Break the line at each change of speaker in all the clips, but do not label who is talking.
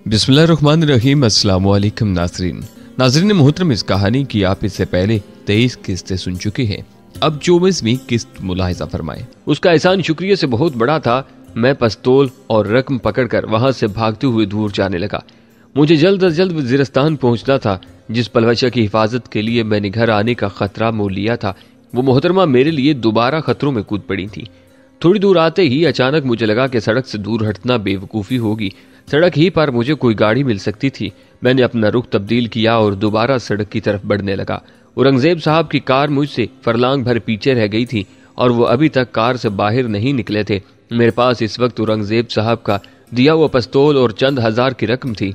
बिस्मिल्लाहिर्रहमानिर्रहीम। अस्सलाम वालेकुम नाज़रीन मोहतरम, इस कहानी की आप इससे पहले 23 किस्तें सुन चुके हैं। अब 24वीं किस्त मुलाहिजा फरमाएं। उसका एहसान शुक्रिया से बहुत बड़ा था। मैं पिस्तौल और रकम पकड़कर वहां से भागते हुए दूर जाने लगा। मुझे जल्द अज जल्द वजीरिस्तान पहुंचना था। जिस पलवशा की हिफाजत के लिए मैंने घर आने का खतरा मोल लिया था, वो मोहतरमा मेरे लिए दोबारा खतरों में कूद पड़ी थी। थोड़ी दूर आते ही अचानक मुझे लगा कि सड़क से दूर हटना बेवकूफ़ी होगी। सड़क ही पर मुझे कोई गाड़ी मिल सकती थी। मैंने अपना रुख तब्दील किया और दोबारा सड़क की तरफ बढ़ने लगा। औरंगजेब साहब की कार मुझसे फरलांग भर पीछे रह गई थी और वो अभी तक कार से बाहर नहीं निकले थे। मेरे पास इस वक्त औरंगजेब साहब का दिया हुआ पिस्तौल और चंद हजार की रकम थी।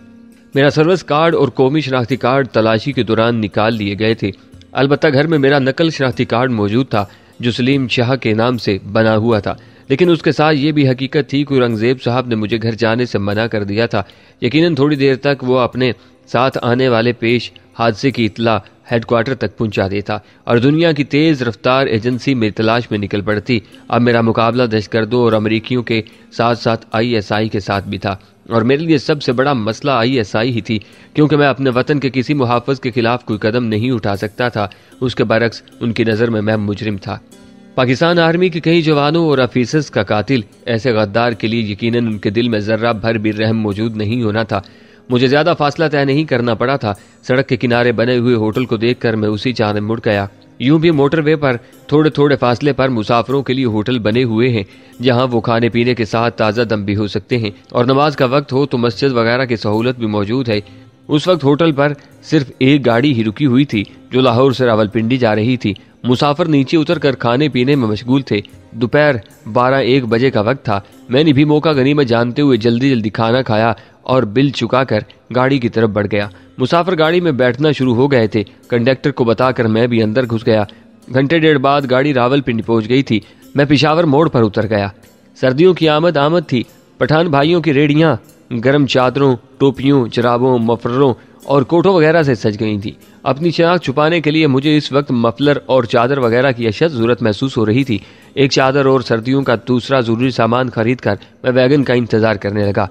मेरा सर्विस कार्ड और कौमी शनाख्ती कार्ड तलाशी के दौरान निकाल लिए गए थे। अलबत्ता घर में मेरा नकल शनाख्ती कार्ड मौजूद था जो सलीम शाह के नाम से बना हुआ था, लेकिन उसके साथ ये भी हकीकत थी कि औरंगजेब साहब ने मुझे घर जाने से मना कर दिया था। यकीनन थोड़ी देर तक वो अपने साथ आने वाले पेश हादसे की इतला हेडक्वार्टर तक पहुंचा देता और दुनिया की तेज रफ्तार एजेंसी मेरी तलाश में निकल पड़ती। अब मेरा मुकाबला दहशतगर्दों और अमरीकियों के साथ साथ ISI के साथ भी था, और मेरे लिए सबसे बड़ा मसला ISI ही थी, क्योंकि मैं अपने वतन के किसी मुहाफ़िज़ के खिलाफ कोई कदम नहीं उठा सकता था। उसके बरक्स उनकी नज़र में मैं मुजरिम था। पाकिस्तान आर्मी के कई जवानों और ऑफिसर्स का कातिल ऐसे गद्दार के लिए यकीनन उनके दिल में जर्रा भर भी रहम मौजूद नहीं होना था। मुझे ज्यादा फासला तय नहीं करना पड़ा था। सड़क के किनारे बने हुए होटल को देखकर मैं उसी जानिब मुड़ गया। यूं भी मोटरवे पर थोड़े थोड़े फासले पर मुसाफिरों के लिए होटल बने हुए हैं, जहां वो खाने पीने के साथ ताज़ा दम भी हो सकते हैं, और नमाज का वक्त हो तो मस्जिद वगैरह की सहूलत भी मौजूद है। उस वक्त होटल पर सिर्फ एक गाड़ी ही रुकी हुई थी जो लाहौर से रावलपिंडी जा रही थी। मुसाफिर नीचे उतरकर खाने पीने में मशगूल थे। दोपहर 12-1 बजे का वक्त था। मैंने भी मौका गनीमत जानते हुए जल्दी जल्दी खाना खाया और बिल चुकाकर गाड़ी की तरफ बढ़ गया। मुसाफिर गाड़ी में बैठना शुरू हो गए थे। कंडक्टर को बताकर मैं भी अंदर घुस गया। घंटे डेढ़ बाद गाड़ी रावलपिंडी पहुंच गई थी। मैं पिशावर मोड़ पर उतर गया। सर्दियों की आमद थी। पठान भाइयों की रेडियां गर्म चादरों, टोपियों, जराबों, मफलरों और कोटों वगैरह से सज गई थी। अपनी शनाख्त छुपाने के लिए मुझे इस वक्त मफलर और चादर वगैरह की अशद जरूरत महसूस हो रही थी। एक चादर और सर्दियों का दूसरा जरूरी सामान खरीद कर मैं वैगन का इंतजार करने लगा,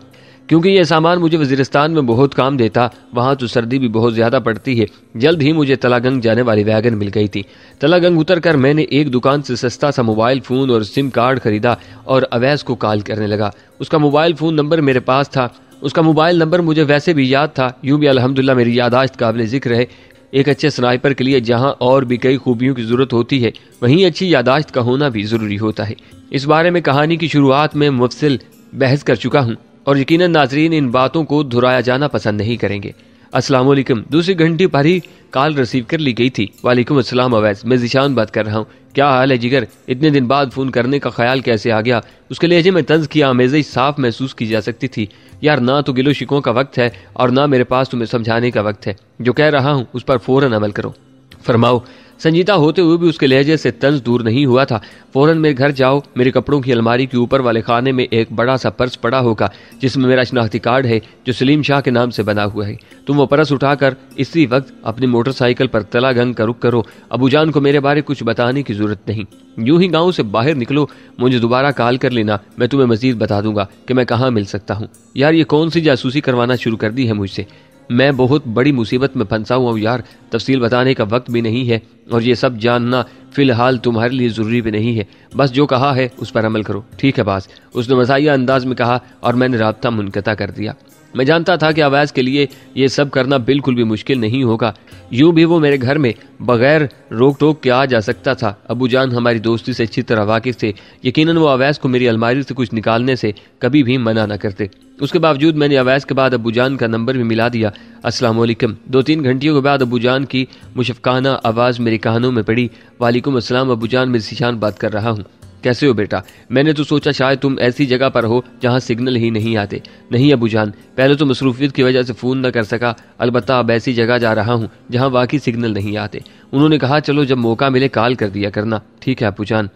क्योंकि यह सामान मुझे वजीरिस्तान में बहुत काम देता। वहाँ तो सर्दी भी बहुत ज़्यादा पड़ती है। जल्द ही मुझे तलागंग जाने वाली वैगन मिल गई थी। तलागंग उतरकर मैंने एक दुकान से सस्ता सा मोबाइल फ़ोन और सिम कार्ड खरीदा और अवैस को कॉल करने लगा। उसका मोबाइल फ़ोन नंबर मेरे पास था। उसका मोबाइल नंबर मुझे वैसे भी याद था। यूं भी अल्हम्दुलिल्लाह मेरी यादाश्त काबिल जिक्र है। एक अच्छे स्नाइपर के लिए जहां और भी कई खूबियों की ज़रूरत होती है, वहीं अच्छी यादाश्त का होना भी ज़रूरी होता है। इस बारे में कहानी की शुरुआत में मुफस्सिल बहस कर चुका हूँ और यकीनन नाजरीन इन बातों को दोहराया जाना पसंद नहीं करेंगे। अस्सलाम वालेकुम। दूसरी घंटी पर ही कॉल रिसीव कर ली गई थी। वालेकुम अस्सलाम अवैस, मैं ज़ीशान बात कर रहा हूँ। क्या हाल है जिगर? इतने दिन बाद फ़ोन करने का ख्याल कैसे आ गया? उसके लहजे में तंज की आमेज़ी साफ महसूस की जा सकती थी। यार, ना तो गिलो शिकों का वक्त है और ना मेरे पास तुम्हें समझाने का वक्त है। जो कह रहा हूँ उस पर फौरन अमल करो। फरमाओ। संजीदा होते हुए भी उसके लहजे से तंज दूर नहीं हुआ था। फौरन मेरे घर जाओ। मेरे कपड़ों की अलमारी के ऊपर वाले खाने में एक बड़ा सा पर्स पड़ा होगा जिसमें मेरा शनाख्ती कार्ड है जो सलीम शाह के नाम से बना हुआ है। तुम वो पर्स उठाकर इसी वक्त अपनी मोटरसाइकिल पर तलागंग का रुख करो। अबूजान को मेरे बारे कुछ बताने की जरूरत नहीं। यूं ही गांव से बाहर निकलो। मुझे दोबारा कॉल कर लेना, मैं तुम्हें मजीद बता दूंगा कि मैं कहाँ मिल सकता हूँ। यार, ये कौन सी जासूसी करवाना शुरू कर दी है मुझसे? मैं बहुत बड़ी मुसीबत में फंसा हुआ हूँ यार। तफसील बताने का वक्त भी नहीं है और ये सब जानना फिलहाल तुम्हारे लिए ज़रूरी भी नहीं है। बस जो कहा है उस पर अमल करो, ठीक है बास? उसने मज़ाहिया अंदाज में कहा और मैंने राब्ता मुनक़ता कर दिया। मैं जानता था कि अवैस के लिए ये सब करना बिल्कुल भी मुश्किल नहीं होगा। यूं भी वो मेरे घर में बगैर रोक टोक के आ जा सकता था। अबूजान हमारी दोस्ती से अच्छी तरह वाकिफ थे। यकीनन वो अवैस को मेरी अलमारी से कुछ निकालने से कभी भी मना न करते। उसके बावजूद मैंने अवैस के बाद अबूजान का नंबर भी मिला दिया। अस्सलाम वालेकुम। 2-3 घंटियों के बाद अबूजान की मुशफ़क़ाना आवाज़ मेरे कानों में पड़ी। वालेकुम अस्सलाम अबूजान, मैं ज़ीशान बात कर रहा हूँ। कैसे हो बेटा? मैंने तो सोचा शायद तुम ऐसी जगह पर हो जहाँ सिग्नल ही नहीं आते। नहीं अबूजान, पहले तो मसरूफियत की वजह से फ़ोन न कर सका। अलबत्ता अब ऐसी जगह जा रहा हूँ जहाँ वाकई सिग्नल नहीं आते। उन्होंने कहा चलो जब मौका मिले कॉल कर दिया करना। ठीक है अबूजान।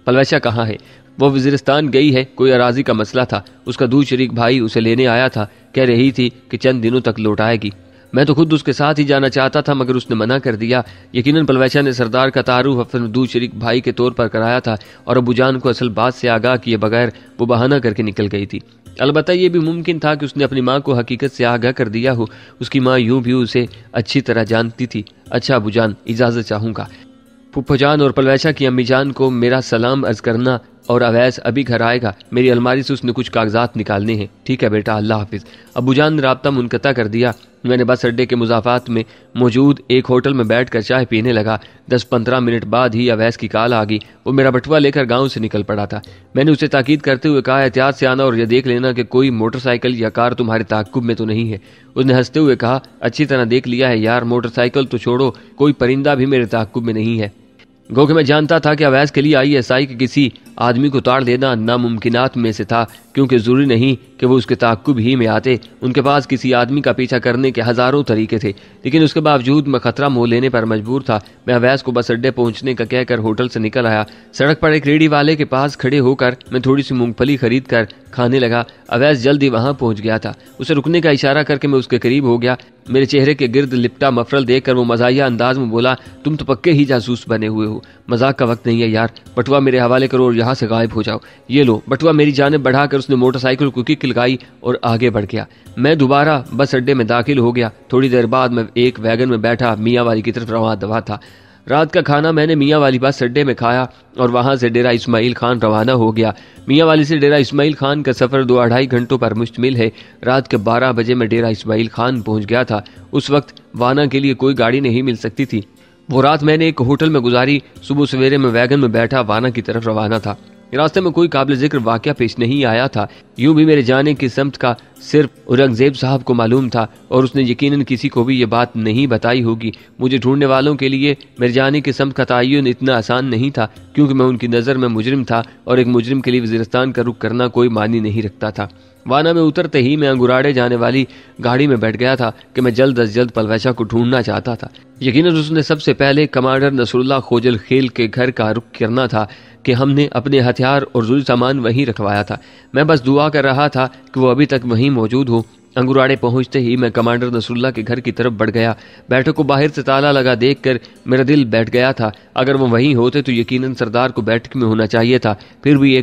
पलवशा कहाँ है? वो वजीरिस्तान गई है। कोई अराजी का मसला था। उसका दूर शरीक भाई उसे लेने आया था। कह रही थी कि चंद दिनों तक लौट आएगी। मैं तो खुद उसके साथ ही जाना चाहता था मगर उसने मना कर दिया। यकीनन पलवैशा ने सरदार का तारुफ अपने मदूद शरीक भाई के तौर पर कराया था और अबूजान को असल बात से आगाह किए बगैर वो बहाना करके निकल गई थी। अलबत्ता ये भी मुमकिन था कि उसने अपनी माँ को हकीकत से आगाह कर दिया हो। उसकी माँ यूं भी उसे अच्छी तरह जानती थी। अच्छा अबूजान, इजाज़त चाहूँगा। फुफ्फोजान और पलवैशा की अम्मी जान को मेरा सलाम अर्ज करना और अवैस अभी घर आएगा। मेरी अलमारी से उसने कुछ कागजात निकालने हैं। ठीक है बेटा, अल्लाह हाफिज। अबूजान ने राब्ता मुनक़ता कर दिया। मैंने बस अड्डे के मुज़ाफ़ात में मौजूद एक होटल में बैठकर चाय पीने लगा। 10-15 मिनट बाद ही अवैस की कॉल आ गई। वो मेरा बटुआ लेकर गांव से निकल पड़ा था। मैंने उसे ताकीद करते हुए कहा, एहतियात से आना और यह देख लेना कि कोई मोटरसाइकिल या कार तुम्हारे ताक़ुब में तो नहीं है। उसने हंसते हुए कहा, अच्छी तरह देख लिया है यार, मोटरसाइकिल तो छोड़ो, कोई परिंदा भी मेरे ताक़ुब में नहीं है। गो कि मैं जानता था कि अवैस के लिए ISI के किसी आदमी को ताड़ देना नामुमकिनात में से था, क्योंकि ज़रूरी नहीं कि वो उसके ताक़ुब ही में आते। उनके पास किसी आदमी का पीछा करने के हज़ारों तरीके थे, लेकिन उसके बावजूद मैं खतरा मोल लेने पर मजबूर था। मैं अवैस को बस अड्डे पहुंचने का कहकर होटल से निकल आया। सड़क पर एक रेडी वाले के पास खड़े होकर मैं थोड़ी सी मूंगफली खरीद कर खाने लगा। अवैस जल्दी वहां पहुंच गया था। उसे रुकने का इशारा करके मैं उसके करीब हो गया। मेरे चेहरे के गिर्द लिपटा मफरल देखकर वो मजाहिया अंदाज में बोला, तुम तो पक्के ही जासूस बने हुए हो। मजाक का वक्त नहीं है यार, बटुआ मेरे हवाले करो और यहाँ से गायब हो जाओ। ये लो। बटुआ मेरी जानिब बढ़ाकर उसने मोटरसाइकिल को किक लगाई और आगे बढ़ गया। मैं दोबारा बस अड्डे में दाखिल हो गया। थोड़ी देर बाद मैं एक वैगन में बैठा मियाँ वाली की तरफ रवाना दवा था। रात का खाना मैंने मियाँ वाली बस अड्डे में खाया और वहां से डेरा इस्माइल खान रवाना हो गया। मियाँ वाली से डेरा इस्माइल खान का सफ़र 2-2.5 घंटों पर मुश्तमिल है। रात के 12 बजे मैं डेरा इस्माइल खान पहुंच गया था। उस वक्त वाना के लिए कोई गाड़ी नहीं मिल सकती थी। वो रात मैंने एक होटल में गुजारी। सुबह सवेरे में वैगन में बैठा वाना की तरफ रवाना था। रास्ते में कोई काबिल जिक्र वाक़या पेश नहीं आया था। यूं भी मेरे जाने की समत का सिर्फ औरंगजेब साहब को मालूम था और उसने यकीनन किसी को भी ये बात नहीं बताई होगी। मुझे ढूंढने वालों के लिए मेरे जाने की समत का तयन इतना आसान नहीं था, क्योंकि मैं उनकी नज़र में मुजरिम था और एक मुजरिम के लिए वज़ीरिस्तान का रुख करना कोई मानी नहीं रखता था। वाना में उतरते ही मैं अंगुराड़े जाने वाली गाड़ी में बैठ गया था कि मैं जल्द अज जल्द पलवैशा को ढूंढना चाहता था। यकीनन उसने सबसे पहले कमांडर नसरुल्लाह खोजल खेल के घर का रुख करना था कि हमने अपने हथियार और ज़रूरी सामान वहीं रखवाया था। मैं बस दुआ कर रहा था कि वो अभी तक वहीं मौजूद हो। अंगुराड़े पहुंचते ही मैं कमांडर नसरुल्लाह के घर की तरफ बढ़ गया। बैठक को बाहर से ताला लगा देखकर मेरा दिल बैठ गया था। अगर वो वहीं होते तो यकीनन सरदार को बैठक में होना चाहिए था। फिर भी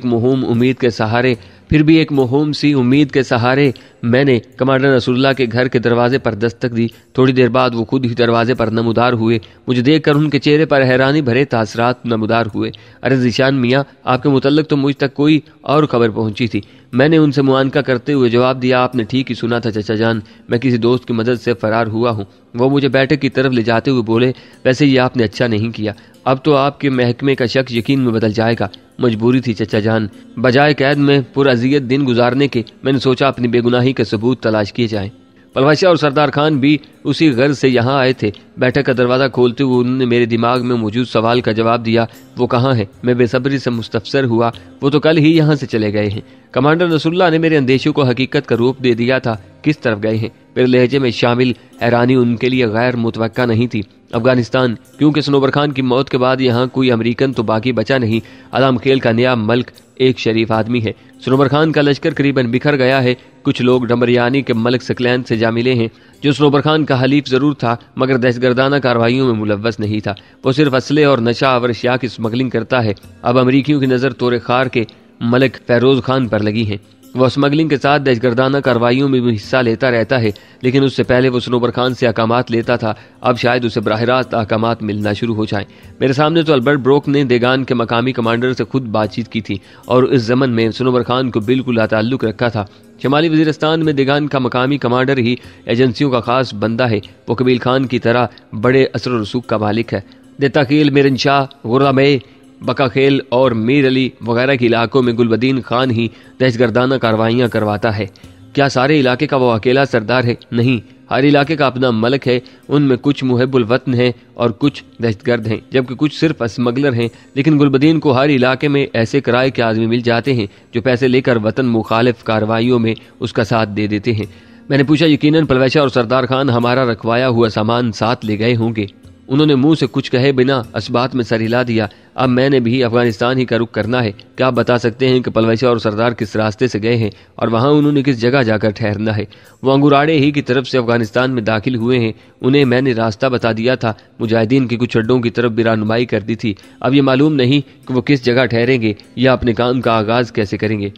एक मोहूम सी उम्मीद के सहारे मैंने कमांडर नसरुल्लाह के घर के दरवाजे पर दस्तक दी। थोड़ी देर बाद वो खुद ही दरवाजे पर नमूदार हुए। मुझे देखकर उनके चेहरे पर हैरानी भरे तासरात नमूदार हुए। अरे ज़ीशान मियाँ, आपके मुतल्लिक तो मुझ तक कोई और खबर पहुंची थी। मैंने उनसे मुआनका करते हुए जवाब दिया, आपने ठीक ही सुना था चचा जान, मैं किसी दोस्त की मदद से फरार हुआ हूँ। वो मुझे बैठक की तरफ ले जाते हुए बोले, वैसे ये आपने अच्छा नहीं किया, अब तो आपके महकमे का शक यकीन में बदल जाएगा। मजबूरी थी चचा जान, बजाय कैद में पुरअज़ियत दिन गुजारने के मैंने सोचा अपनी बेगुनाही के सबूत तलाश किए जाएं। पलवैशा और सरदार खान भी उसी गर्ज से यहाँ आए थे। बैठक का दरवाज़ा खोलते हुए उन्होंने मेरे दिमाग में मौजूद सवाल का जवाब दिया, वो कहाँ है? मैं बेसब्री से मुस्तफसर हुआ। वो तो कल ही यहाँ से चले गए हैं। कमांडर नसरुल्लाह ने मेरे अंदेशों को हकीकत का रूप दे दिया था। किस तरफ गए हैं? मेरे लहजे में शामिल हैरानी उनके लिए गैर मुतवक्का नहीं थी। अफगानिस्तान, क्योंकि सनोबर खान की मौत के बाद यहाँ कोई अमेरिकन तो बाकी बचा नहीं। आलम खेल का नया मल्क एक शरीफ आदमी है। सनोबर खान का लश्कर करीबन बिखर गया है। कुछ लोग डमरियानी के मलिक सकलैन से जा मिले हैं, जो सनोबर खान का हलीफ जरूर था मगर दहशतगर्दाना कार्रवाइयों में मुलव्वस नहीं था। वो सिर्फ असले और नशा आवर अशिया की स्मगलिंग करता है। अब अमरीकियों की नज़र तोरे खार के मलिक फैरोज खान पर लगी है। वह स्मगलिंग के साथ दहशतगर्दाना कार्रवाइयों में भी हिस्सा लेता रहता है, लेकिन उससे पहले वो सनोबर खान से अहकामात लेता था। अब शायद उसे बराह रास्त अहकामात मिलना शुरू हो जाए। मेरे सामने तो अल्बर्ट ब्रोक ने देगान के मकामी कमांडर से खुद बातचीत की थी और इस जमन में सनोबर खान को बिल्कुल अताल्लुक रखा था। शमाली वजीरिस्तान में देगान का मकामी कमांडर ही एजेंसियों का खास बंदा है। वो कबील खान की तरह बड़े असर रसूख का मालिक है। देताकील, मिरन शाह, गुर्रामे, बका खेल और मीर अली वगैरह के इलाकों में गुलबदीन खान ही दहशतगर्दाना कार्रवाइयाँ करवाता है। क्या सारे इलाके का वो अकेला सरदार है? नहीं, हर इलाके का अपना मलक है। उनमें कुछ मुहिब्बुल वतन हैं और कुछ दहशतगर्द हैं, जबकि कुछ सिर्फ स्मगलर हैं। लेकिन गुलबदीन को हर इलाके में ऐसे किराए के आदमी मिल जाते हैं जो पैसे लेकर वतन मुखालिफ कार्रवाइयों में उसका साथ दे देते हैं। मैंने पूछा, यकीनन पलवैशा और सरदार खान हमारा रखवाया हुआ सामान साथ ले गए होंगे? उन्होंने मुंह से कुछ कहे बिना असबात में सर हिला दिया। अब मैंने भी अफगानिस्तान ही का रुख करना है। क्या आप बता सकते हैं कि पलवैसा और सरदार किस रास्ते से गए हैं और वहां उन्होंने किस जगह जाकर ठहरना है? वो अंगुराड़े ही की तरफ से अफगानिस्तान में दाखिल हुए हैं। उन्हें मैंने रास्ता बता दिया था, मुजाहिदीन की कुछ अड्डों की तरफ भी रहनुमाई कर दी थी। अब ये मालूम नहीं कि वो किस जगह ठहरेंगे या अपने काम का आगाज कैसे करेंगे।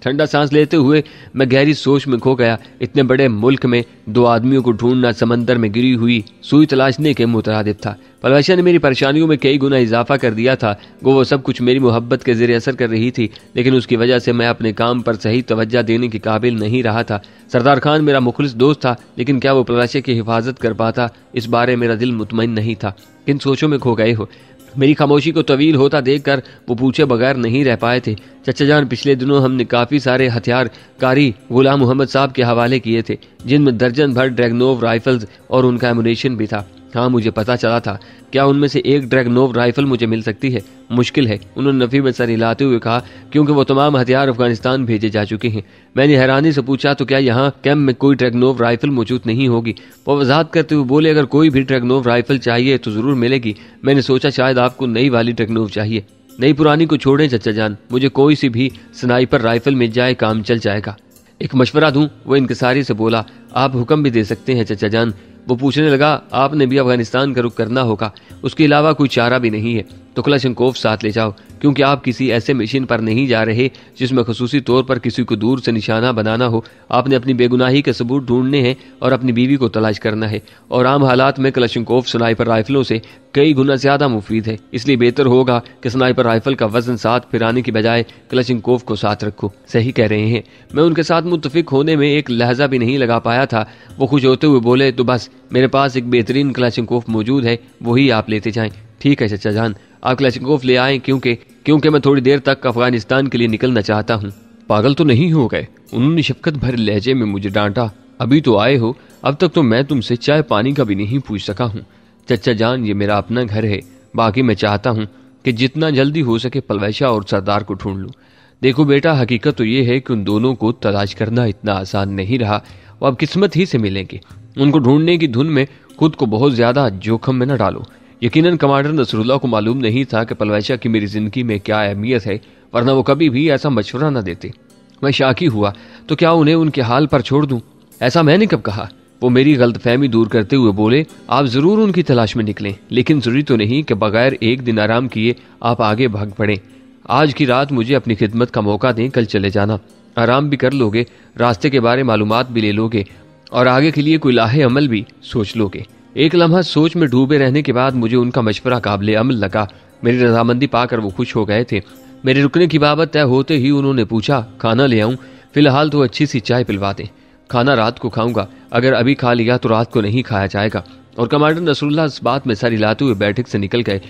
ठंडा सांस लेते हुए मैं गहरी सोच में खो गया। इतने बड़े मुल्क में 2 आदमियों को ढूंढना समंदर में गिरी हुई सुई तलाशने के मुतरादिफ था। पलवैसा ने मेरी परेशानियों में कई गुना इजाफा कर दिया था। वो सब कुछ मेरी मोहब्बत के ज़रिए असर कर रही थी, लेकिन उसकी वजह से मैं अपने काम पर सही तवज्जो देने के काबिल नहीं रहा था। सरदार खान मेरा मुखलिस दोस्त था, लेकिन क्या वो पलवैसा की हिफाजत कर पाता, इस बारे मेरा दिल मुतमईन नहीं था। किन सोचों में खो गए हो? मेरी खामोशी को तवील होता देखकर वो पूछे बगैर नहीं रह पाए थे। चचा जान, पिछले दिनों हमने काफ़ी सारे हथियार कारी गुलाम मोहम्मद साहब के हवाले किए थे, जिनमें दर्जन भर ड्रैगनोव राइफल्स और उनका एमुनेशन भी था। हाँ, मुझे पता चला था। क्या उनमें से एक ड्रैगनोव राइफल मुझे मिल सकती है? मुश्किल है, उन्होंने नफी में सर हिलाते हुए कहा, क्योंकि वो तमाम हथियार अफगानिस्तान भेजे जा चुके हैं। मैंने हैरानी से पूछा, तो क्या यहाँ कैंप में कोई ड्रैगनोव राइफल मौजूद नहीं होगी? वो वजाहत करते हुए बोले, अगर कोई भी ड्रैगनोव राइफल चाहिए तो जरूर मिलेगी। मैंने सोचा शायद आपको नई वाली ड्रैगनोव चाहिए। नई पुरानी को छोड़ें चचा जान, मुझे कोई सी भी स्नाइपर राइफल मिल जाए, काम चल जाएगा। एक मशवरा दूं? वो इनकिसारी से बोला। आप हुक्म भी दे सकते हैं चचा जान। वो पूछने लगा, आपने भी अफगानिस्तान का रुख करना होगा, उसके अलावा कोई चारा भी नहीं है तो कलाशंकोव साथ ले जाओ, क्योंकि आप किसी ऐसे मिशन पर नहीं जा रहे जिसमें खसूसी तौर पर किसी को दूर से निशाना बनाना हो। आपने अपनी बेगुनाही के सबूत ढूंढने हैं और अपनी बीवी को तलाश करना है, और आम हालात में कलाशंकोव स्नाइपर राइफलों से कई गुना ज्यादा मुफीद है। इसलिए बेहतर होगा कि स्नाइपर राइफल का वजन साथ फिराने की बजाय कलाशंकोव को साथ रखो। सही कह रहे हैं। मैं उनके साथ मुत्तफिक होने में एक लहजा भी नहीं लगा पाया था। वो खुश होते हुए बोले, तो बस मेरे पास एक बेहतरीन कलाशंकोव मौजूद है, वही आप लेते जाएं। ठीक है चचा जान, आप कलाशंकोव ले आएं, क्योंकि मैं थोड़ी देर तक अफगानिस्तान के लिए निकलना चाहता हूँ। पागल तो नहीं हो गए? उन्होंने शफकत भरे लहजे में मुझे डांटा। अभी तो आए हो, अब तक तो मैं तुमसे चाय पानी का भी नहीं पूछ सका हूँ। चचा जान, ये मेरा अपना घर है, बाकी मैं चाहता हूँ कि जितना जल्दी हो सके पलवैसा और सरदार को ढूंढ लूँ। देखो बेटा, हकीकत तो ये है कि उन दोनों को तलाश करना इतना आसान नहीं रहा। वो अब किस्मत ही से मिलेंगे। उनको ढूंढने की धुन में खुद को बहुत ज्यादा जोखम में न डालो। यकीनन कमांडर नसरुल्लाह को मालूम नहीं था कि पलवैसा की मेरी जिंदगी में क्या अहमियत है, वरना वो कभी भी ऐसा मशवरा न देते। मैं शाकी हुआ, तो क्या उन्हें उनके हाल पर छोड़ दूं? ऐसा मैंने कब कहा? वो मेरी गलतफहमी दूर करते हुए बोले, आप जरूर उनकी तलाश में निकलें, लेकिन जरूरी तो नहीं कि बगैर एक दिन आराम किए आप आगे भाग पड़े। आज की रात मुझे अपनी खिदमत का मौका दें, कल चले जाना। आराम भी कर लोगे, रास्ते के बारे मालूमात भी ले लोगे और आगे के लिए कोई लाहे अमल भी सोच लोगे। एक लम्हा सोच में डूबे रहने के बाद मुझे उनका मशवरा काबिल अमल लगा। मेरी रजामंदी पाकर वो खुश हो गए थे। मेरे रुकने की बाबत तय होते ही उन्होंने पूछा, खाना ले आऊं? फिलहाल तो अच्छी सी चाय पिलवा दें। खाना रात को खाऊंगा, अगर अभी खा लिया तो रात को नहीं खाया जाएगा। और कमांडर नसरुल्लाह इस बात में सर हिलाते हुए बैठक से निकल गए।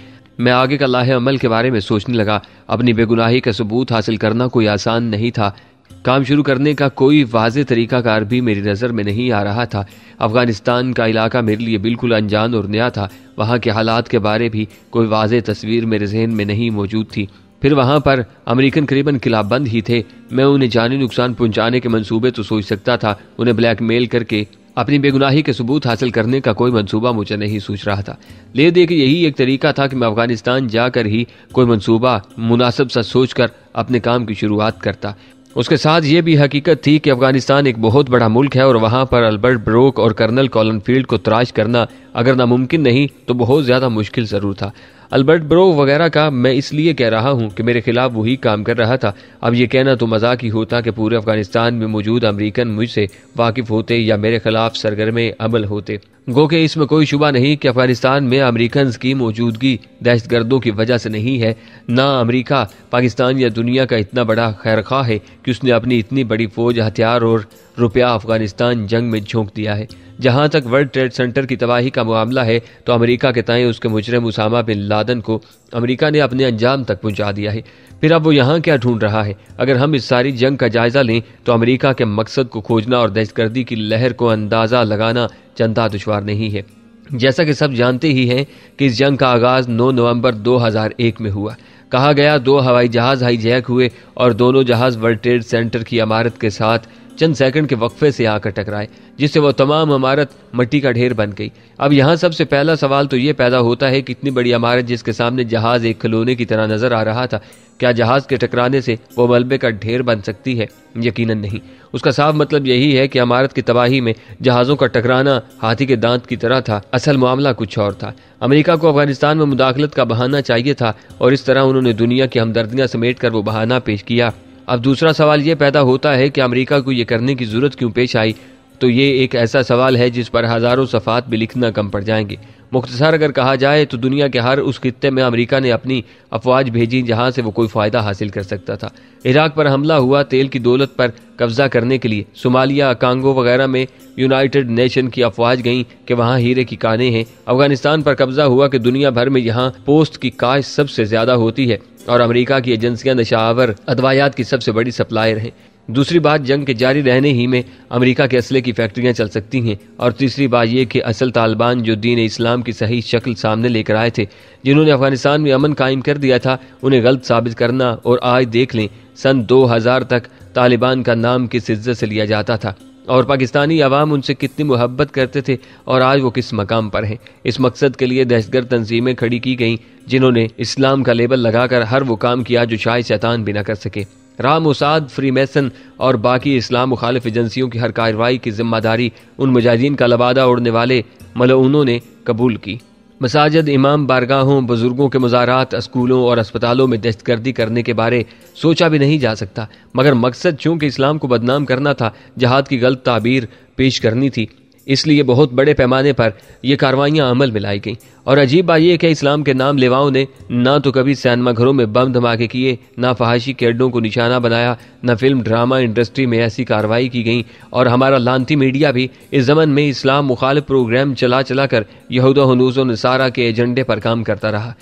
मैं आगे का लाहे अमल के बारे में सोचने लगा। अपनी बेगुनाही का सबूत हासिल करना कोई आसान नहीं था। काम शुरू करने का कोई वाज़ेह तरीकाकार भी मेरी नज़र में नहीं आ रहा था। अफगानिस्तान का इलाका मेरे लिए बिल्कुल अनजान और नया था। वहाँ के हालात के बारे भी कोई वाज़ेह तस्वीर मेरे जहन में नहीं मौजूद थी। फिर वहाँ पर अमेरिकन करीबन किलाबंद ही थे। मैं उन्हें जानी नुकसान पहुँचाने के मंसूबे तो सोच सकता था, उन्हें ब्लैकमेल करके अपनी बेगुनाही के सबूत हासिल करने का कोई मंसूबा मुझे नहीं सूझ रहा था। ले दे के यही एक तरीका था कि मैं अफगानिस्तान जाकर ही कोई मंसूबा मुनासिब सा सोचकर अपने काम की शुरुआत करता। उसके साथ ये भी हकीकत थी कि अफगानिस्तान एक बहुत बड़ा मुल्क है और वहाँ पर अल्बर्ट ब्रोक और कर्नल कॉलन फील्ड को तलाश करना अगर नामुमकिन नहीं तो बहुत ज़्यादा मुश्किल ज़रूर था। अल्बर्ट ब्रोक वगैरह का मैं इसलिए कह रहा हूँ कि मेरे खिलाफ वही काम कर रहा था। अब ये कहना तो मजाक ही होता कि पूरे अफगानिस्तान में मौजूद अमेरिकन मुझसे वाकिफ होते या मेरे खिलाफ सरगर्मे अमल होते। गो के इसमें कोई शुबा नहीं कि अफगानिस्तान में अमेरिकन की मौजूदगी दहशतगर्दों की वजह से नहीं है। ना अमेरिका, पाकिस्तान या दुनिया का इतना बड़ा खैरखा है कि उसने अपनी इतनी बड़ी फौज, हथियार और रुपया अफगानिस्तान जंग में झोंक दिया है। जहाँ तक वर्ल्ड ट्रेड सेंटर की तबाही का मामला है तो अमेरिका के ताएं उसके मुजरिम उसामा बिन लादेन को अमेरिका ने अपने अंजाम तक पहुँचा दिया है। फिर अब वो यहाँ क्या ढूंढ रहा है? अगर हम इस सारी जंग का जायजा लें तो अमेरिका के मकसद को खोजना और दहशतगर्दी की लहर को अंदाज़ा लगाना चंदा दुश्वार नहीं है। जैसा कि सब जानते ही हैं कि इस जंग का आगाज़ 9 नवंबर 2001 में हुआ। कहा गया 2 हवाई जहाज़ हाईजैक हुए और दोनों जहाज़ वर्ल्ड ट्रेड सेंटर की इमारत के साथ चंद सेकंड के वक्फे से आकर टकराए, जिससे वो तमाम इमारत मिट्टी का ढेर बन गई। अब यहाँ सबसे पहला सवाल तो ये पैदा होता है कि इतनी बड़ी इमारत जिसके सामने जहाज एक खिलौने की तरह नजर आ रहा था, क्या जहाज के टकराने से वो मलबे का ढेर बन सकती है? यकीनन नहीं। उसका साफ मतलब यही है कि इमारत की तबाही में जहाजों का टकराना हाथी के दांत की तरह था। असल मामला कुछ और था। अमेरिका को अफगानिस्तान में मुदाखलत का बहाना चाहिए था और इस तरह उन्होंने दुनिया की हमदर्दियां समेट कर वो बहाना पेश किया। अब दूसरा सवाल ये पैदा होता है कि अमेरिका को ये करने की जरूरत क्यों पेश आई? तो ये एक ऐसा सवाल है जिस पर हजारों सफ़ात भी लिखना कम पड़ जाएंगे। मुख्तसर अगर कहा जाए तो दुनिया के हर उस खित्ते में अमेरिका ने अपनी अफवाज भेजी जहां से वो कोई फ़ायदा हासिल कर सकता था। इराक पर हमला हुआ, तेल की दौलत पर कब्जा करने के लिए सोमालिया, कांगो वगैरह में यूनाइटेड नेशन की अफवाज गईं कि वहाँ हीरे की कानें हैं। अफगानिस्तान पर कब्जा हुआ कि दुनिया भर में यहाँ पोस्ट की काश सबसे ज़्यादा होती है और अमेरिका की एजेंसियां नशावर अदवायात की सबसे बड़ी सप्लायर हैं। दूसरी बात, जंग के जारी रहने ही में अमेरिका के असले की फैक्ट्रियां चल सकती हैं। और तीसरी बात यह कि असल तालिबान जो दीन इस्लाम की सही शक्ल सामने लेकर आए थे, जिन्होंने अफगानिस्तान में अमन कायम कर दिया था, उन्हें गलत साबित करना। और आज देख लें, सन 2000 तक तालिबान का नाम किस इज्जत से लिया जाता था और पाकिस्तानी अवाम उनसे कितनी मोहब्बत करते थे, और आज वो किस मकाम पर हैं। इस मकसद के लिए दहशतगर्द तंजीमें खड़ी की गईं जिन्होंने इस्लाम का लेबल लगाकर हर वो काम किया जो शायद शैतान भी न कर सके। राम मोसाद, फ्रीमेसन और बाकी इस्लाम मुखालिफ एजेंसियों की हर कार्रवाई की जिम्मेदारी उन मुजाहिदीन का लबादा उड़ने वाले मलऊनों ने कबूल की। मसाजिद, इमाम बारगाहों, बुजुर्गों के मज़ारात, स्कूलों और अस्पतालों में दहशतगर्दी करने के बारे सोचा भी नहीं जा सकता, मगर मकसद चूंकि इस्लाम को बदनाम करना था, जहाद की गलत ताबीर पेश करनी थी, इसलिए बहुत बड़े पैमाने पर यह कार्रवाइयाँ अमल में लाई गईं। और अजीब बात यह कि इस्लाम के नाम लेवाओं ने ना तो कभी सिनेमा घरों में बम धमाके किए, ना फहाशी के अड्डों को निशाना बनाया, ना फिल्म ड्रामा इंडस्ट्री में ऐसी कार्रवाई की गई। और हमारा लानती मीडिया भी इस ज़मन में इस्लाम मुखालिफ प्रोग्राम चला चला कर यहूदा हनूस व नसारा के एजेंडे पर काम करता रहा।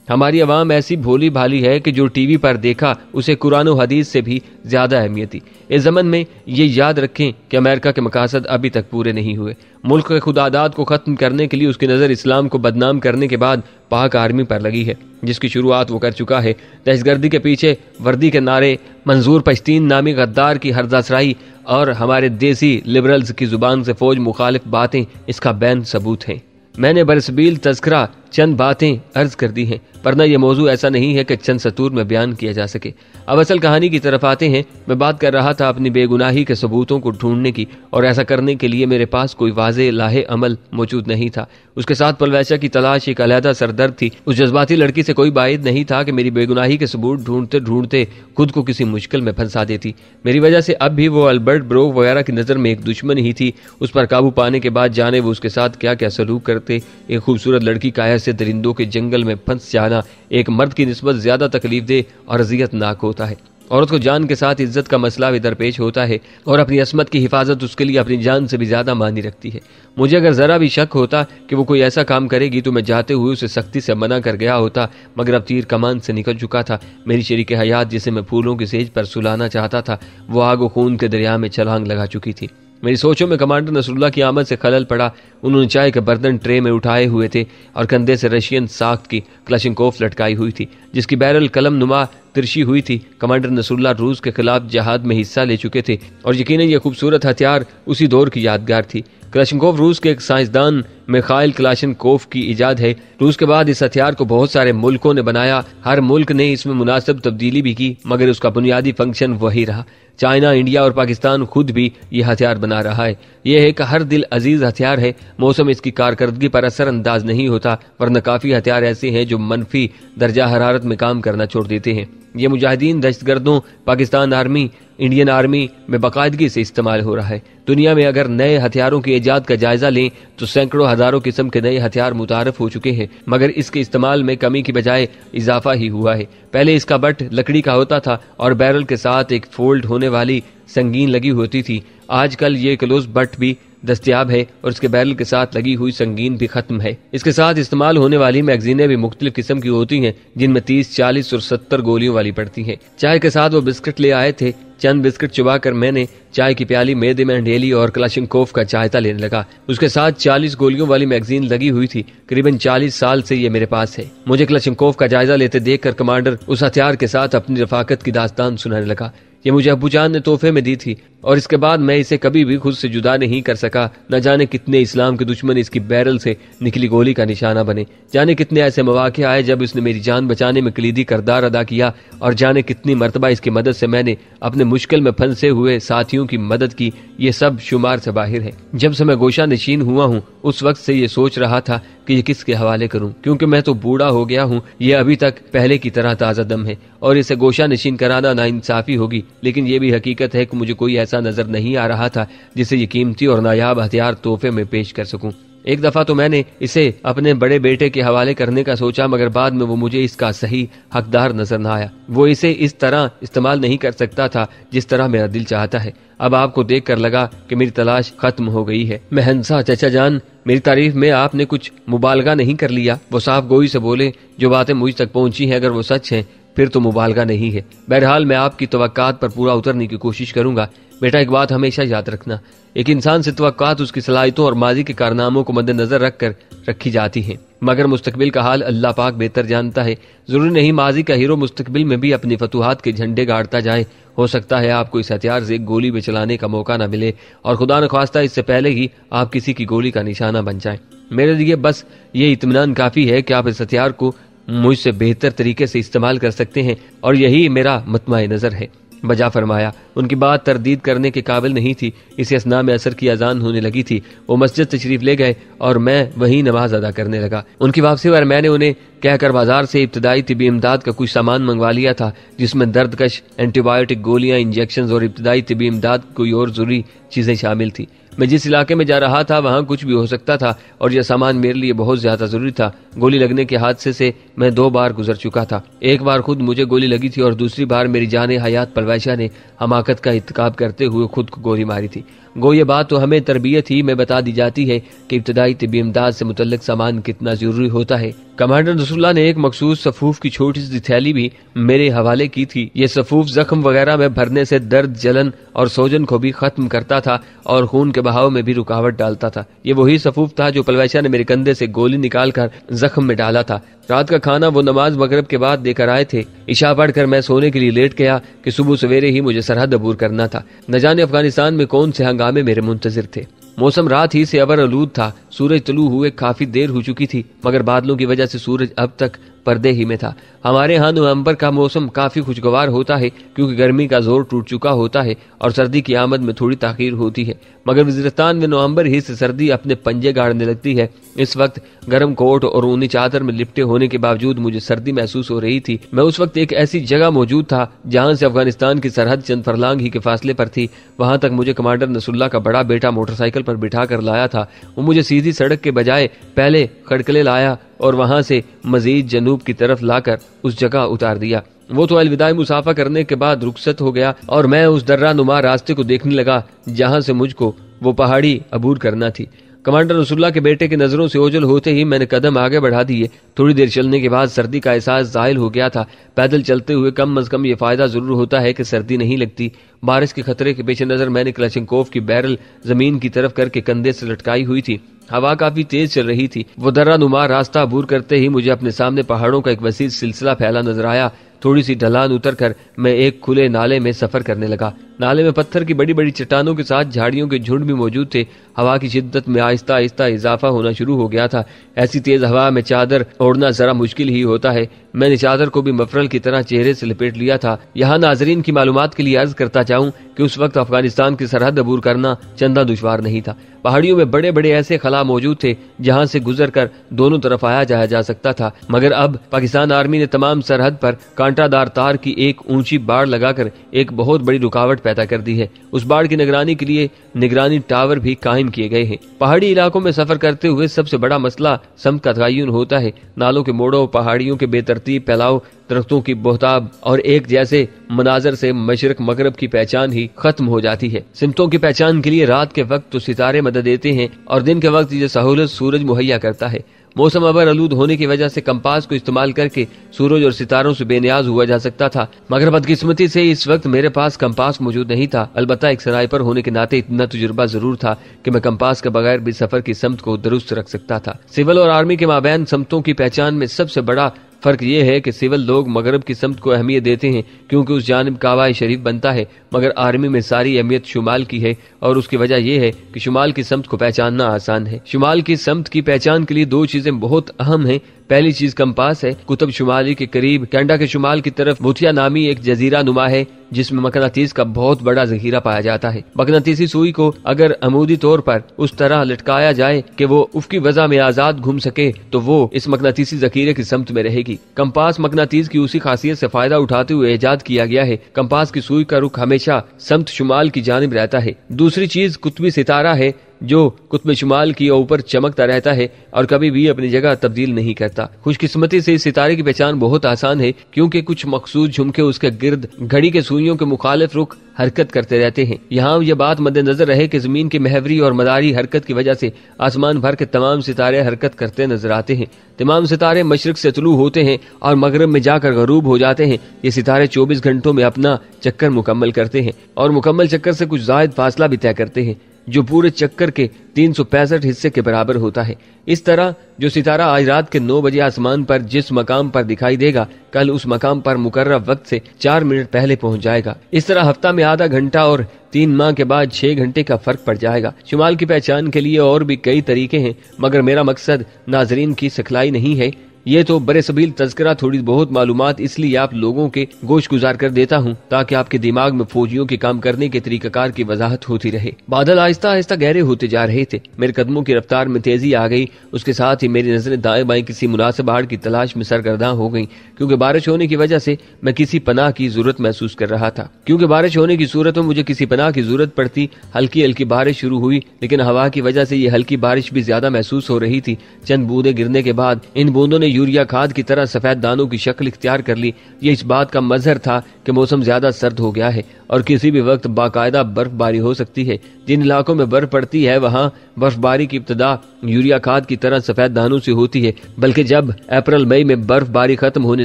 हमारी आवाम ऐसी भोली भाली है कि जो टीवी पर देखा उसे कुरान और हदीस से भी ज्यादा अहमियत थी। इस ज़मन में ये याद रखें कि अमेरिका के मकासद अभी तक पूरे नहीं हुए। मुल्क के खुदादाद को ख़त्म करने के लिए उसकी नज़र इस्लाम को बदनाम करने के बाद पाक आर्मी पर लगी है, जिसकी शुरुआत वो कर चुका है। दहशतगर्दी के पीछे वर्दी के नारे, मंजूर पश्तीन नामी गद्दार की हरदासराई और हमारे देसी लिबरल्स की जुबान से फौज मुखालिफ बातें इसका बैन सबूत हैं। मैंने बरसबील तज़किरा चंद बातें अर्ज कर दी हैं, वरना यह मौजू ऐसा नहीं है कि चंद सतूर में बयान किया जा सके। अब असल कहानी की तरफ आते हैं। मैं बात कर रहा था अपनी बेगुनाही के सबूतों को ढूंढने की, और ऐसा करने के लिए मेरे पास कोई वाज़े लाहे अमल मौजूद नहीं था। उसके साथ पलवैसा की तलाश एक अलहदा सरदर्द थी। उस जज्बाती लड़की से कोई बाइद नहीं था कि मेरी बेगुनाही के सबूत ढूंढते ढूंढते खुद को किसी मुश्किल में फंसा देती। मेरी वजह से अब भी वो अल्बर्ट ब्रोक वगैरह की नज़र में एक दुश्मन ही थी। उस पर काबू पाने के बाद जाने वो उसके साथ क्या क्या सलूक करते। एक खूबसूरत लड़की काया से दरिंदों के जंगल में फंस जाना एक मर्द की निस्बत ज्यादा तकलीफ दे और अजियतनाक होता है। औरत को जान के साथ इज्जत का मसला भी दरपेश होता है और अपनी असमत की हिफाजत उसके लिए अपनी जान से भी ज्यादा मानी रखती है। मुझे अगर जरा भी शक होता कि वो कोई ऐसा काम करेगी तो मैं जाते हुए उसे सख्ती से मना कर गया होता, मगर अब तीर कमान से निकल चुका था। मेरी शरीक हयात, जिसे मैं फूलों की सेज पर सुलाना चाहता था, वो आग व खून के दरिया में छलांग लगा चुकी थी। मेरी सोचों में कमांडर नसरुल्लाह की आमद से खलल पड़ा। उन्होंने चाय के बर्तन ट्रे में उठाए हुए थे और कंधे से रशियन साख्त की क्लशिंकोफ लटकाई हुई थी, जिसकी बैरल कलम नुमा तिरछी हुई थी। कमांडर नसरुल्लाह रूस के खिलाफ जहाद में हिस्सा ले चुके थे और यकीनन ये खूबसूरत हथियार उसी दौर की यादगार थी। क्लाशिनकोव रूस के एक साइंसदान मिखाइल क्लाशिनकोव की इजाद है। रूस के बाद इस हथियार को बहुत सारे मुल्कों ने बनाया। हर मुल्क ने इसमें मुनासिब तब्दीली भी की, मगर उसका बुनियादी फंक्शन वही रहा। चाइना, इंडिया और पाकिस्तान खुद भी ये हथियार बना रहा है। यह एक हर दिल अजीज हथियार है। मौसम इसकी कारकर्दगी पर असरअंदाज नहीं होता, वरना काफ़ी हथियार ऐसे हैं जो मनफी दर्जा हरारत में काम करना छोड़ देते हैं। ये मुजाहिदीन, दहशतगर्दों, पाकिस्तान आर्मी, इंडियन आर्मी में बाकायदगी से इस्तेमाल हो रहा है। दुनिया में अगर नए हथियारों की ईजाद का जायजा लें तो सैकड़ों हजारों किस्म के नए हथियार मुतारफ हो चुके हैं, मगर इसके इस्तेमाल में कमी की बजाय इजाफा ही हुआ है। पहले इसका बट लकड़ी का होता था और बैरल के साथ एक फोल्ड होने वाली संगीन लगी होती थी। आजकल ये क्लोज बट भी दस्तयाब है और इसके बैरल के साथ लगी हुई संगीन भी खत्म है। इसके साथ इस्तेमाल होने वाली मैगजीनें भी मुख्तलिफ किस्म की होती हैं, जिनमें 30, 40 और 70 गोलियों वाली पड़ती हैं। चाय के साथ वो बिस्किट ले आए थे। चंद बिस्किट चुबाकर मैंने चाय की प्याली मेदे में ढेली और क्लाशिनकोफ का जायजा लेने लगा। उसके साथ 40 गोलियों वाली मैगजीन लगी हुई थी। करीबन 40 साल से ये मेरे पास है। मुझे क्लाशिनकोफ का जायजा लेते देखकर कमांडर उस हथियार के साथ अपनी रफाकत की दास्तान सुनाने लगा। ये मुझे अब्बूजान ने तोहफे में दी थी। और इसके बाद मैं इसे कभी भी खुद से जुदा नहीं कर सका। न जाने कितने इस्लाम के दुश्मन इसकी बैरल से निकली गोली का निशाना बने, जाने कितने ऐसे मौके आए जब इसने मेरी जान बचाने में कलीदी किरदार अदा किया, और जाने कितनी मर्तबा इसकी मदद से मैंने अपने मुश्किल में फंसे हुए साथियों की मदद की। ये सब शुमार से बाहर है। जब से मैं गोशा नशीन हुआ हूँ उस वक्त से ये सोच रहा था कि ये किसके हवाले करूं, क्योंकि मैं तो बूढ़ा हो गया हूं। ये अभी तक पहले की तरह ताज़ा दम है और इसे गोशा नशीन कराना नाइंसाफी होगी, लेकिन ये भी हकीकत है कि मुझे कोई ऐसा नजर नहीं आ रहा था जिसे ये कीमती और नायाब हथियार तोहफे में पेश कर सकूं। एक दफा तो मैंने इसे अपने बड़े बेटे के हवाले करने का सोचा, मगर बाद में वो मुझे इसका सही हकदार नजर न आया। वो इसे इस तरह इस्तेमाल नहीं कर सकता था जिस तरह मेरा दिल चाहता है। अब आपको देखकर लगा कि मेरी तलाश खत्म हो गई है। मैं हंसा, चाचा जान, मेरी तारीफ में आपने कुछ मुबालगा नहीं कर लिया? वो साफ गोई से बोले, जो बातें मुझ तक पहुंची हैं अगर वो सच हैं फिर तो मुबालगा नहीं है। बहरहाल मैं आपकी तवक्कात पर पूरा उतरने की कोशिश करूंगा। बेटा, एक बात हमेशा याद रखना, एक इंसान से तवक्कात उसकी सलाहियतों और माजी के कारनामों को मद्देनजर रखकर रखी जाती है, मगर मुस्तकबिल का हाल अल्लाह पाक बेहतर जानता है। जरूरी नहीं माजी का हीरो मुस्तकबिल में भी अपनी फतूहात के झंडे गाड़ता जाए। हो सकता है आपको इस हथियार से एक गोली भी चलाने का मौका न मिले और खुदा न ख्वास्ता इससे पहले ही आप किसी की गोली का निशाना बन जाए। मेरे लिए बस ये इत्मीनान काफी है कि आप इस हथियार को मुझसे बेहतर तरीके से इस्तेमाल कर सकते हैं और यही मेरा मतमाए नजर है। बजा फरमाया। उनकी बात तरदीद करने के काबिल नहीं थी। इसी असना में असर की अजान होने लगी थी। वो मस्जिद तशरीफ ले गए और मैं वहीं नमाज अदा करने लगा। उनकी वापसी पर मैंने उन्हें कहकर बाजार से इब्तदाई तिबी इमदाद का कुछ सामान मंगवा लिया था, जिसमें दर्दकश, एंटीबायोटिक गोलियां, इंजेक्शन और इब्तदाई तिबी इमदाद कोई और जरूरी चीजें शामिल थी। मैं जिस इलाके में जा रहा था वहां कुछ भी हो सकता था और यह सामान मेरे लिए बहुत ज्यादा जरूरी था। गोली लगने के हादसे से मैं 2 बार गुजर चुका था। एक बार खुद मुझे गोली लगी थी और दूसरी बार मेरी जाने हयात पलवैशा ने हमाकत का इत्काब करते हुए खुद को गोली मारी थी। गो ये बात तो हमें तरबियत ही में बता दी जाती है कि इब्तदाई तिबी इमदाद से मुतल्लिक सामान कितना जरूरी होता है। कमांडर रसूलुल्लाह ने एक मखसूस सफूफ की छोटी सी थैली भी मेरे हवाले की थी। ये सफूफ जख्म वगैरह में भरने से दर्द, जलन और सोजन को भी खत्म करता था और खून के बहाव में भी रुकावट डालता था। ये वही सफूफ था जो पलवैशा ने मेरे कंधे से गोली निकालकर जख्म में डाला था। रात का खाना वो नमाज मगरिब के बाद देकर आए थे। इशा पढ़कर मैं सोने के लिए लेट गया कि सुबह सवेरे ही मुझे सरहद अबूर करना था। न जाने अफगानिस्तान में कौन से हंगामे मेरे मुंतजिर थे। मौसम रात ही से अबर आलूद था। सूरज तुलू हुए काफी देर हो चुकी थी, मगर बादलों की वजह से सूरज अब तक पर्दे ही में था। हमारे यहाँ नवंबर का मौसम काफी खुशगवार होता है, क्योंकि गर्मी का जोर टूट चुका होता है और सर्दी की आमद में थोड़ी ताखीर होती है। मगर वज़ीरिस्तान में नवंबर ही से सर्दी अपने पंजे गाड़ने लगती है। इस वक्त गर्म कोट और ऊनी चादर में लिपटे होने के बावजूद मुझे सर्दी महसूस हो रही थी। मैं उस वक्त एक ऐसी जगह मौजूद था जहाँ से अफगानिस्तान की सरहद चंद फरलांग ही के फासले पर थी। वहां तक मुझे कमांडर नसरुल्लाह का बड़ा बेटा मोटरसाइकिल पर बिठा कर लाया था। वो मुझे सीधी सड़क के बजाय पहले खड़कले लाया और वहां से मजीद जनूब की तरफ लाकर उस जगह उतार दिया। वो तो अलविदाई मुसाफा करने के बाद रुखसत हो गया और मैं उस दर्रा नुमा रास्ते को देखने लगा जहां से मुझको वो पहाड़ी अबूर करना थी। कमांडर रसूलुल्लाह के बेटे की नजरों से ओझल होते ही मैंने कदम आगे बढ़ा दिए। थोड़ी देर चलने के बाद सर्दी का एहसास जाहिल हो गया था। पैदल चलते हुए कम अज कम ये फायदा जरूर होता है कि सर्दी नहीं लगती। बारिश के खतरे के पेश नजर मैंने क्लचनकोफ की बैरल जमीन की तरफ करके कंधे से लटकाई हुई थी। हवा काफी तेज चल रही थी। वो दर्रा नुमा रास्ता अबूर करते ही मुझे अपने सामने पहाड़ों का एक वसील सिलसिला फैला नजर आया। थोड़ी सी ढलान उतरकर मैं एक खुले नाले में सफर करने लगा। नाले में पत्थर की बड़ी बड़ी चट्टानों के साथ झाड़ियों के झुंड भी मौजूद थे। हवा की शिद्दत में आहिस्ता आहिस्ता इजाफा होना शुरू हो गया था। ऐसी तेज हवा में चादर ओढ़ना जरा मुश्किल ही होता है। मैंने चादर को भी मफरल की तरह चेहरे से लपेट लिया था। यहाँ नाजरीन की मालूमात के लिए अर्ज करता चाहूँ कि उस वक्त अफगानिस्तान की सरहद अबूर करना चंदा दुश्वार नहीं था। पहाड़ियों में बड़े बड़े ऐसे खला मौजूद थे जहाँ से गुजर कर दोनों तरफ आया जाया जा सकता था। मगर अब पाकिस्तान आर्मी ने तमाम सरहद पर कांटादार तार की एक ऊंची बाड़ लगाकर एक बहुत बड़ी रुकावट पैदा कर दी है। उस बाड़ की निगरानी के लिए निगरानी टावर भी कायम किए गए हैं। पहाड़ी इलाकों में सफर करते हुए सबसे बड़ा मसला समत का तयन होता है। नालों के मोड़ों, पहाड़ियों के बेतरतीब फैलाव, दरख्तों की बोहताब और एक जैसे मनाजर से मशरक मगरब की पहचान ही खत्म हो जाती है। सिमतों की पहचान के लिए रात के वक्त तो सितारे मदद देते हैं और दिन के वक्त ये सहूलत सूरज मुहैया करता है। मौसम अबर आलूद होने की वजह से कंपास को इस्तेमाल करके सूरज और सितारों से बेनियाज हुआ जा सकता था, मगर बदकिस्मती से इस वक्त मेरे पास कंपास मौजूद नहीं था। अलबत्ता एक सराइपर होने के नाते इतना तजुर्बा जरूर था कि मैं कंपास के बगैर भी सफर की समत को दुरुस्त रख सकता था। सिविल और आर्मी के माबैन समतों की पहचान में सबसे बड़ा फर्क ये है कि सिविल लोग मगरब की समत को अहमियत देते हैं क्योंकि उस जानिब काबा शरीफ बनता है, मगर आर्मी में सारी अहमियत शुमाल की है और उसकी वजह यह है कि शुमाल की समत को पहचानना आसान है। शुमाल की समत की पहचान के लिए दो चीजें बहुत अहम हैं। पहली चीज कंपास है। कुतुब शुमाली के करीब कनाडा के शुमाल की तरफ भूतिया नामी एक जजीरा नुमा है जिसमें मकनातीस का बहुत बड़ा जखीरा पाया जाता है। मकनातीसी सुई को अगर अमूदी तौर पर उस तरह लटकाया जाए कि वो उसकी वजह में आजाद घूम सके तो वो इस मकनातीसी जखीरे की समत में रहेगी। कंपास मकनातीस की उसी खासियत से फायदा उठाते हुए इजाद किया गया है। कंपास की सुई का रुख हमेशा समत शुमाल की जानिब रहता है। दूसरी चीज कुतुबी सितारा है जो कुतुब शुमाल की ऊपर चमकता रहता है और कभी भी अपनी जगह तब्दील नहीं करता। खुशकिस्मती से इस सितारे की पहचान बहुत आसान है क्योंकि कुछ मखसूस झुमके उसके गिर्द घड़ी के सुइयों के मुखालिफ रुख हरकत करते रहते हैं। यहाँ यह बात मद्देनजर रहे कि जमीन की महवरी और मदारी हरकत की वजह से आसमान भर के तमाम सितारे हरकत करते नजर आते हैं। तमाम सितारे मशरिक से तुलू होते हैं और मगरब में जाकर गरूब हो जाते हैं। ये सितारे 24 घंटों में अपना चक्कर मुकम्मल करते हैं और मुकम्मल चक्कर से कुछ जायद फासला भी तय करते हैं जो पूरे चक्कर के 365 हिस्से के बराबर होता है। इस तरह जो सितारा आज रात के 9 बजे आसमान पर जिस मकाम पर दिखाई देगा कल उस मकाम पर मुकर्रर वक्त से 4 मिनट पहले पहुंच जाएगा। इस तरह हफ्ता में आधा घंटा और 3 माह के बाद 6 घंटे का फर्क पड़ जाएगा। शुमाल की पहचान के लिए और भी कई तरीके हैं मगर मेरा मकसद नाजरीन की सिखलाई नहीं है। ये तो बरे सबील तज़किरा थोड़ी बहुत मालूमात इसलिए आप लोगों के गोश गुजार कर देता हूँ ताकि आपके दिमाग में फौजियों के काम करने के तरीकाकार की वजाहत होती रहे। बादल आहिस्ता आहिस्ता गहरे होते जा रहे थे। मेरे कदमों की रफ्तार में तेजी आ गई। उसके साथ ही मेरी नजरें दाएं बाएं किसी मुनासिब पहाड़ की तलाश में सरगर्दां हो गईं क्योंकि बारिश होने की वजह से मैं किसी पनाह की जरूरत महसूस कर रहा था। क्योंकि बारिश होने की सूरत में मुझे किसी पनाह की जरूरत पड़ती। हल्की हल्की बारिश शुरू हुई लेकिन हवा की वजह से ये हल्की बारिश भी ज्यादा महसूस हो रही थी। चंद बूंदे गिरने के बाद इन बूंदों ने यूरिया खाद की तरह सफेद दानों की शक्ल इख्तियार कर ली। ये इस बात का मजहर था कि मौसम ज्यादा सर्द हो गया है और किसी भी वक्त बाकायदा बर्फबारी हो सकती है। जिन इलाकों में बर्फ पड़ती है वहाँ बर्फबारी की इब्तिदा यूरिया खाद की तरह सफेद दानों से होती है, बल्कि जब अप्रैल मई में बर्फबारी खत्म होने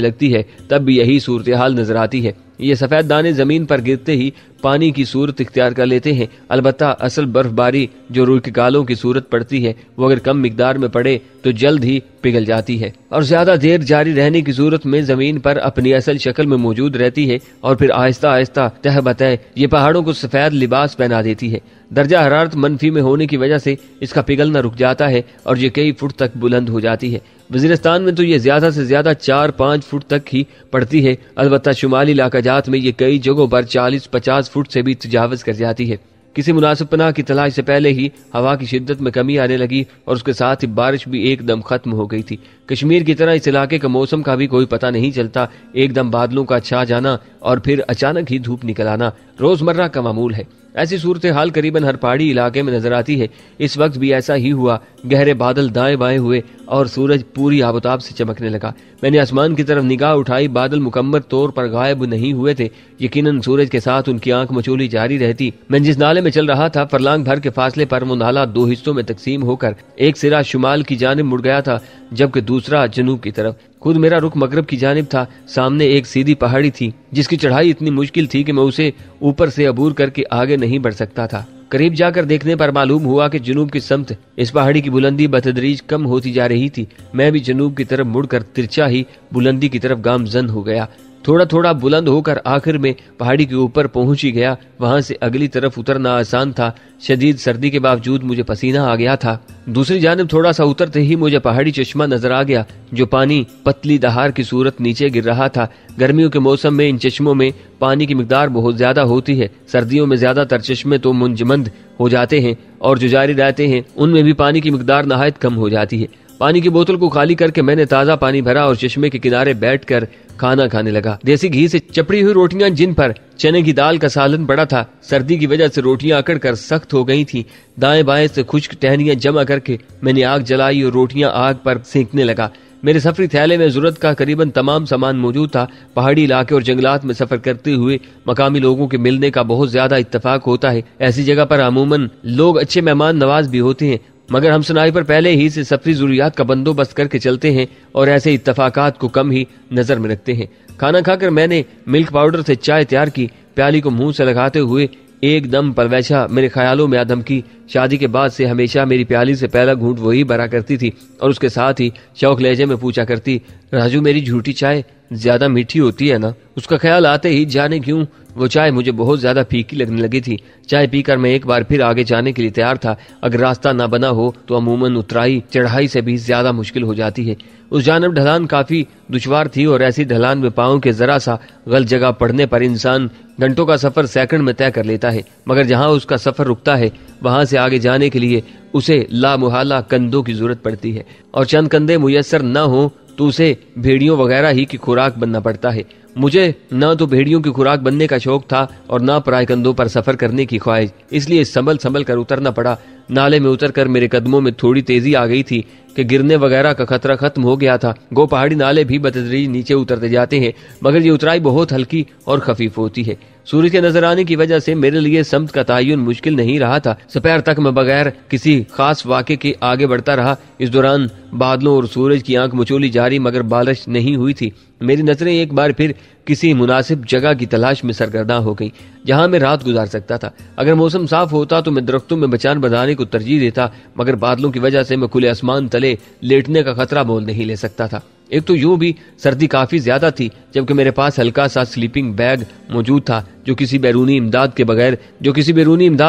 लगती है तब भी यही सूरत हाल नजर आती है। ये सफेद दाने जमीन पर गिरते ही पानी की सूरत इख्तियार कर लेते हैं। अलबत्ता असल बर्फबारी जो रुई के गालों की सूरत पड़ती है वो अगर कम मिकदार में पड़े तो जल्द ही पिघल जाती है और ज्यादा देर जारी रहने की सूरत में जमीन पर अपनी असल शक्ल में मौजूद रहती है और फिर आहिस्ता आहिस्ता तह बतह ये पहाड़ों को सफेद लिबास पहना देती है। दर्जा हरारत मनफी में होने की वजह से इसका पिघलना रुक जाता है और ये कई फुट तक बुलंद हो जाती है। वजीरिस्तान में तो ये ज्यादा से ज्यादा 4-5 फुट तक ही पड़ती है। अलबत्ता शुमाली इलाका जात में ये कई जगहों पर 40-50 फुट से भी तजावज कर जाती है। किसी मुनासिब पनाह की तलाश से पहले ही हवा की शिद्दत में कमी आने लगी और उसके साथ ही बारिश भी एकदम खत्म हो गई थी। कश्मीर की तरह इस इलाके का मौसम का भी कोई पता नहीं चलता। एकदम बादलों का छा जाना और फिर अचानक ही धूप निकल आना रोजमर्रा का मामूल है। ऐसी सूरत हाल करीबन हर पहाड़ी इलाके में नजर आती है। इस वक्त भी ऐसा ही हुआ। गहरे बादल दाएं बाएं हुए और सूरज पूरी आबोताब से चमकने लगा। मैंने आसमान की तरफ निगाह उठाई। बादल मुकम्मल तौर पर गायब नहीं हुए थे। यकीनन सूरज के साथ उनकी आंख मचोली जारी रहती। मैं जिस नाले में चल रहा था फरलांग भर के फासले पर वो नाला 2 हिस्सों में तकसीम होकर एक सिरा शुमाल की जानिब मुड़ गया था जबकि दूसरा जनूब की तरफ। खुद मेरा रुख मगरब की जानिब था। सामने एक सीधी पहाड़ी थी जिसकी चढ़ाई इतनी मुश्किल थी कि मैं उसे ऊपर से अबूर करके आगे नहीं बढ़ सकता था। करीब जाकर देखने पर मालूम हुआ कि जनूब की समत इस पहाड़ी की बुलंदी बतदरीज कम होती जा रही थी। मैं भी जनूब की तरफ मुड़कर तिरछा ही बुलंदी की तरफ गामजन हो गया। थोड़ा थोड़ा बुलंद होकर आखिर में पहाड़ी के ऊपर पहुंच ही गया। वहां से अगली तरफ उतरना आसान था। शदीद सर्दी के बावजूद मुझे पसीना आ गया था। दूसरी जानिब थोड़ा सा उतरते ही मुझे पहाड़ी चश्मा नजर आ गया जो पानी पतली दहार की सूरत नीचे गिर रहा था। गर्मियों के मौसम में इन चश्मों में पानी की मिकदार बहुत ज्यादा होती है। सर्दियों में ज्यादातर चश्मे तो मुंजमद हो जाते हैं और जो जारी रहते हैं उनमें भी पानी की मिकदार नहायत कम हो जाती है। पानी की बोतल को खाली करके मैंने ताज़ा पानी भरा और चश्मे के किनारे बैठकर खाना खाने लगा। देसी घी से चपड़ी हुई रोटियां जिन पर चने की दाल का सालन पड़ा था। सर्दी की वजह से रोटियां अकड़ कर सख्त हो गई थी। दाएं बाएं से खुश्क टहनियां जमा करके मैंने आग जलाई और रोटियां आग पर सेंकने लगा। मेरे सफरी थैले में जरूरत का करीबन तमाम सामान मौजूद था। पहाड़ी इलाके और जंगलात में सफर करते हुए मकामी लोगों के मिलने का बहुत ज्यादा इत्तेफाक होता है। ऐसी जगह पर अमूमन लोग अच्छे मेहमान नवाज भी होते हैं, मगर हम सुनाई पर पहले ही से सफरी जरूरियात का बंदोबस्त करके चलते हैं और ऐसे इत्तफाकात को कम ही नजर में रखते हैं। खाना खाकर मैंने मिल्क पाउडर से चाय तैयार की। प्याली को मुंह से लगाते हुए एकदम पलवैसा मेरे ख्यालों में आदम की शादी के बाद से हमेशा मेरी प्याली से पहला घूंट वही भरा करती थी और उसके साथ ही शौक लहजे में पूछा करती, राजू मेरी झूठी चाय ज्यादा मीठी होती है ना? उसका ख्याल आते ही जाने क्यों वो चाय मुझे बहुत ज्यादा फीकी लगने लगी थी। चाय पीकर मैं एक बार फिर आगे जाने के लिए तैयार था। अगर रास्ता ना बना हो तो अमूमन उतराई चढ़ाई से भी ज्यादा मुश्किल हो जाती है। उस जानब ढलान काफी दुश्वार थी और ऐसी ढलान में पांव के जरा सा गलत जगह पड़ने पर इंसान घंटों का सफर सेकंड में तय कर लेता है, मगर जहां उसका सफर रुकता है वहां से आगे जाने के लिए उसे लामुहाला कंधों की जरूरत पड़ती है और चंद कंधे मुयस्सर न हो तो उसे भेड़ियों वगैरह ही की खुराक बनना पड़ता है। मुझे न तो भेड़ियों की खुराक बनने का शौक था और न पराए कंधों पर सफर करने की ख्वाहिश, इसलिए संभल संभल कर उतरना पड़ा। नाले में उतरकर मेरे कदमों में थोड़ी तेजी आ गई थी कि गिरने वगैरह का खतरा खत्म हो गया था। गो पहाड़ी नाले भी बतदरीज नीचे उतरते जाते हैं, मगर ये उतराई बहुत हल्की और खफीफ होती है। सूरज के नजर आने की वजह से मेरे लिए समत का तयन मुश्किल नहीं रहा था। दोपहर तक मैं बगैर किसी खास वाक़े के आगे बढ़ता रहा। इस दौरान बादलों और सूरज की आंख मचोली जारी, मगर बारिश नहीं हुई थी। मेरी नजरें एक बार फिर किसी मुनासिब जगह की तलाश में सरगर्दा हो गई जहां मैं रात गुजार सकता था। अगर मौसम साफ होता तो मैं दरख्तों में बचान बंधाने को तरजीह देता, मगर बादलों की वजह से मैं खुले आसमान तले लेटने का खतरा मोल नहीं ले सकता था। एक तो यूं भी सर्दी काफी ज्यादा थी, जबकि मेरे पास हल्का सा स्लीपिंग बैग मौजूद था जो किसी बैरूनी इमदाद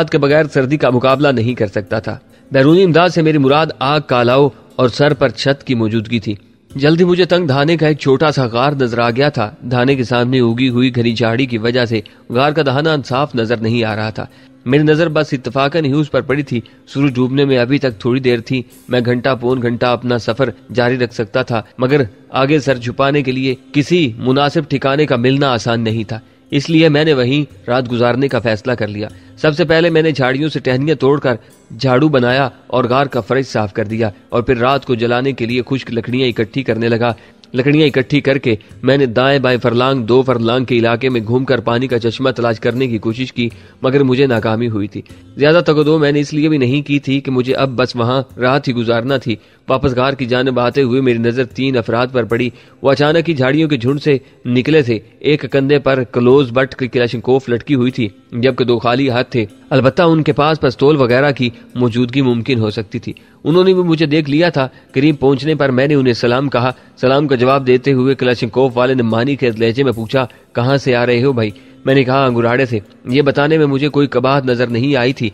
के बगैर सर्दी का मुकाबला नहीं कर सकता था। बैरूनी इमदाद से मेरी मुराद आग का अलाव और सर पर छत की मौजूदगी थी। जल्दी मुझे तंग धाने का एक छोटा सा गार नजर आ गया था। धाने के सामने उगी हुई घनी झाड़ी की वजह से गार का दहाना साफ नजर नहीं आ रहा था। मेरी नजर बस इत्तफाकन ही उस पर पड़ी थी। सूरज डूबने में अभी तक थोड़ी देर थी। मैं घंटा पौन घंटा अपना सफर जारी रख सकता था, मगर आगे सर छुपाने के लिए किसी मुनासिब ठिकाने का मिलना आसान नहीं था। इसलिए मैंने वहीं रात गुजारने का फैसला कर लिया। सबसे पहले मैंने झाड़ियों से टहनियां तोड़कर झाड़ू बनाया और गार का फर्श साफ कर दिया और फिर रात को जलाने के लिए खुश्क लकड़ियां इकट्ठी करने लगा। लकड़ियां इकट्ठी करके मैंने दाएं बाएं फरलांग 2 फरलांग के इलाके में घूमकर पानी का चश्मा तलाश करने की कोशिश की, मगर मुझे नाकामी हुई थी। ज्यादा तगदो मैंने इसलिए भी नहीं की थी कि मुझे अब बस वहां रात ही गुजारना थी। वापस गार की जानिब आते हुए मेरी नजर 3 अफराद पर पड़ी। वो अचानक ही झाड़ियों के झुंड से निकले थे। एक कंधे पर क्लोज बट की क्लैशनकोफ लटकी हुई थी, जबकि 2 खाली हाथ थे। अलबत्ता उनके पास पिस्तौल वगैरह की मौजूदगी मुमकिन हो सकती थी। उन्होंने भी मुझे देख लिया था। करीब पहुंचने पर मैंने उन्हें सलाम कहा। सलाम का जवाब देते हुए क्लैशनकोफ वाले ने मानी के लहजे में पूछा, कहाँ से आ रहे हो भाई? मैंने कहा, अंगुराड़े से। ये बताने में मुझे कोई कबाहत नजर नहीं आई थी।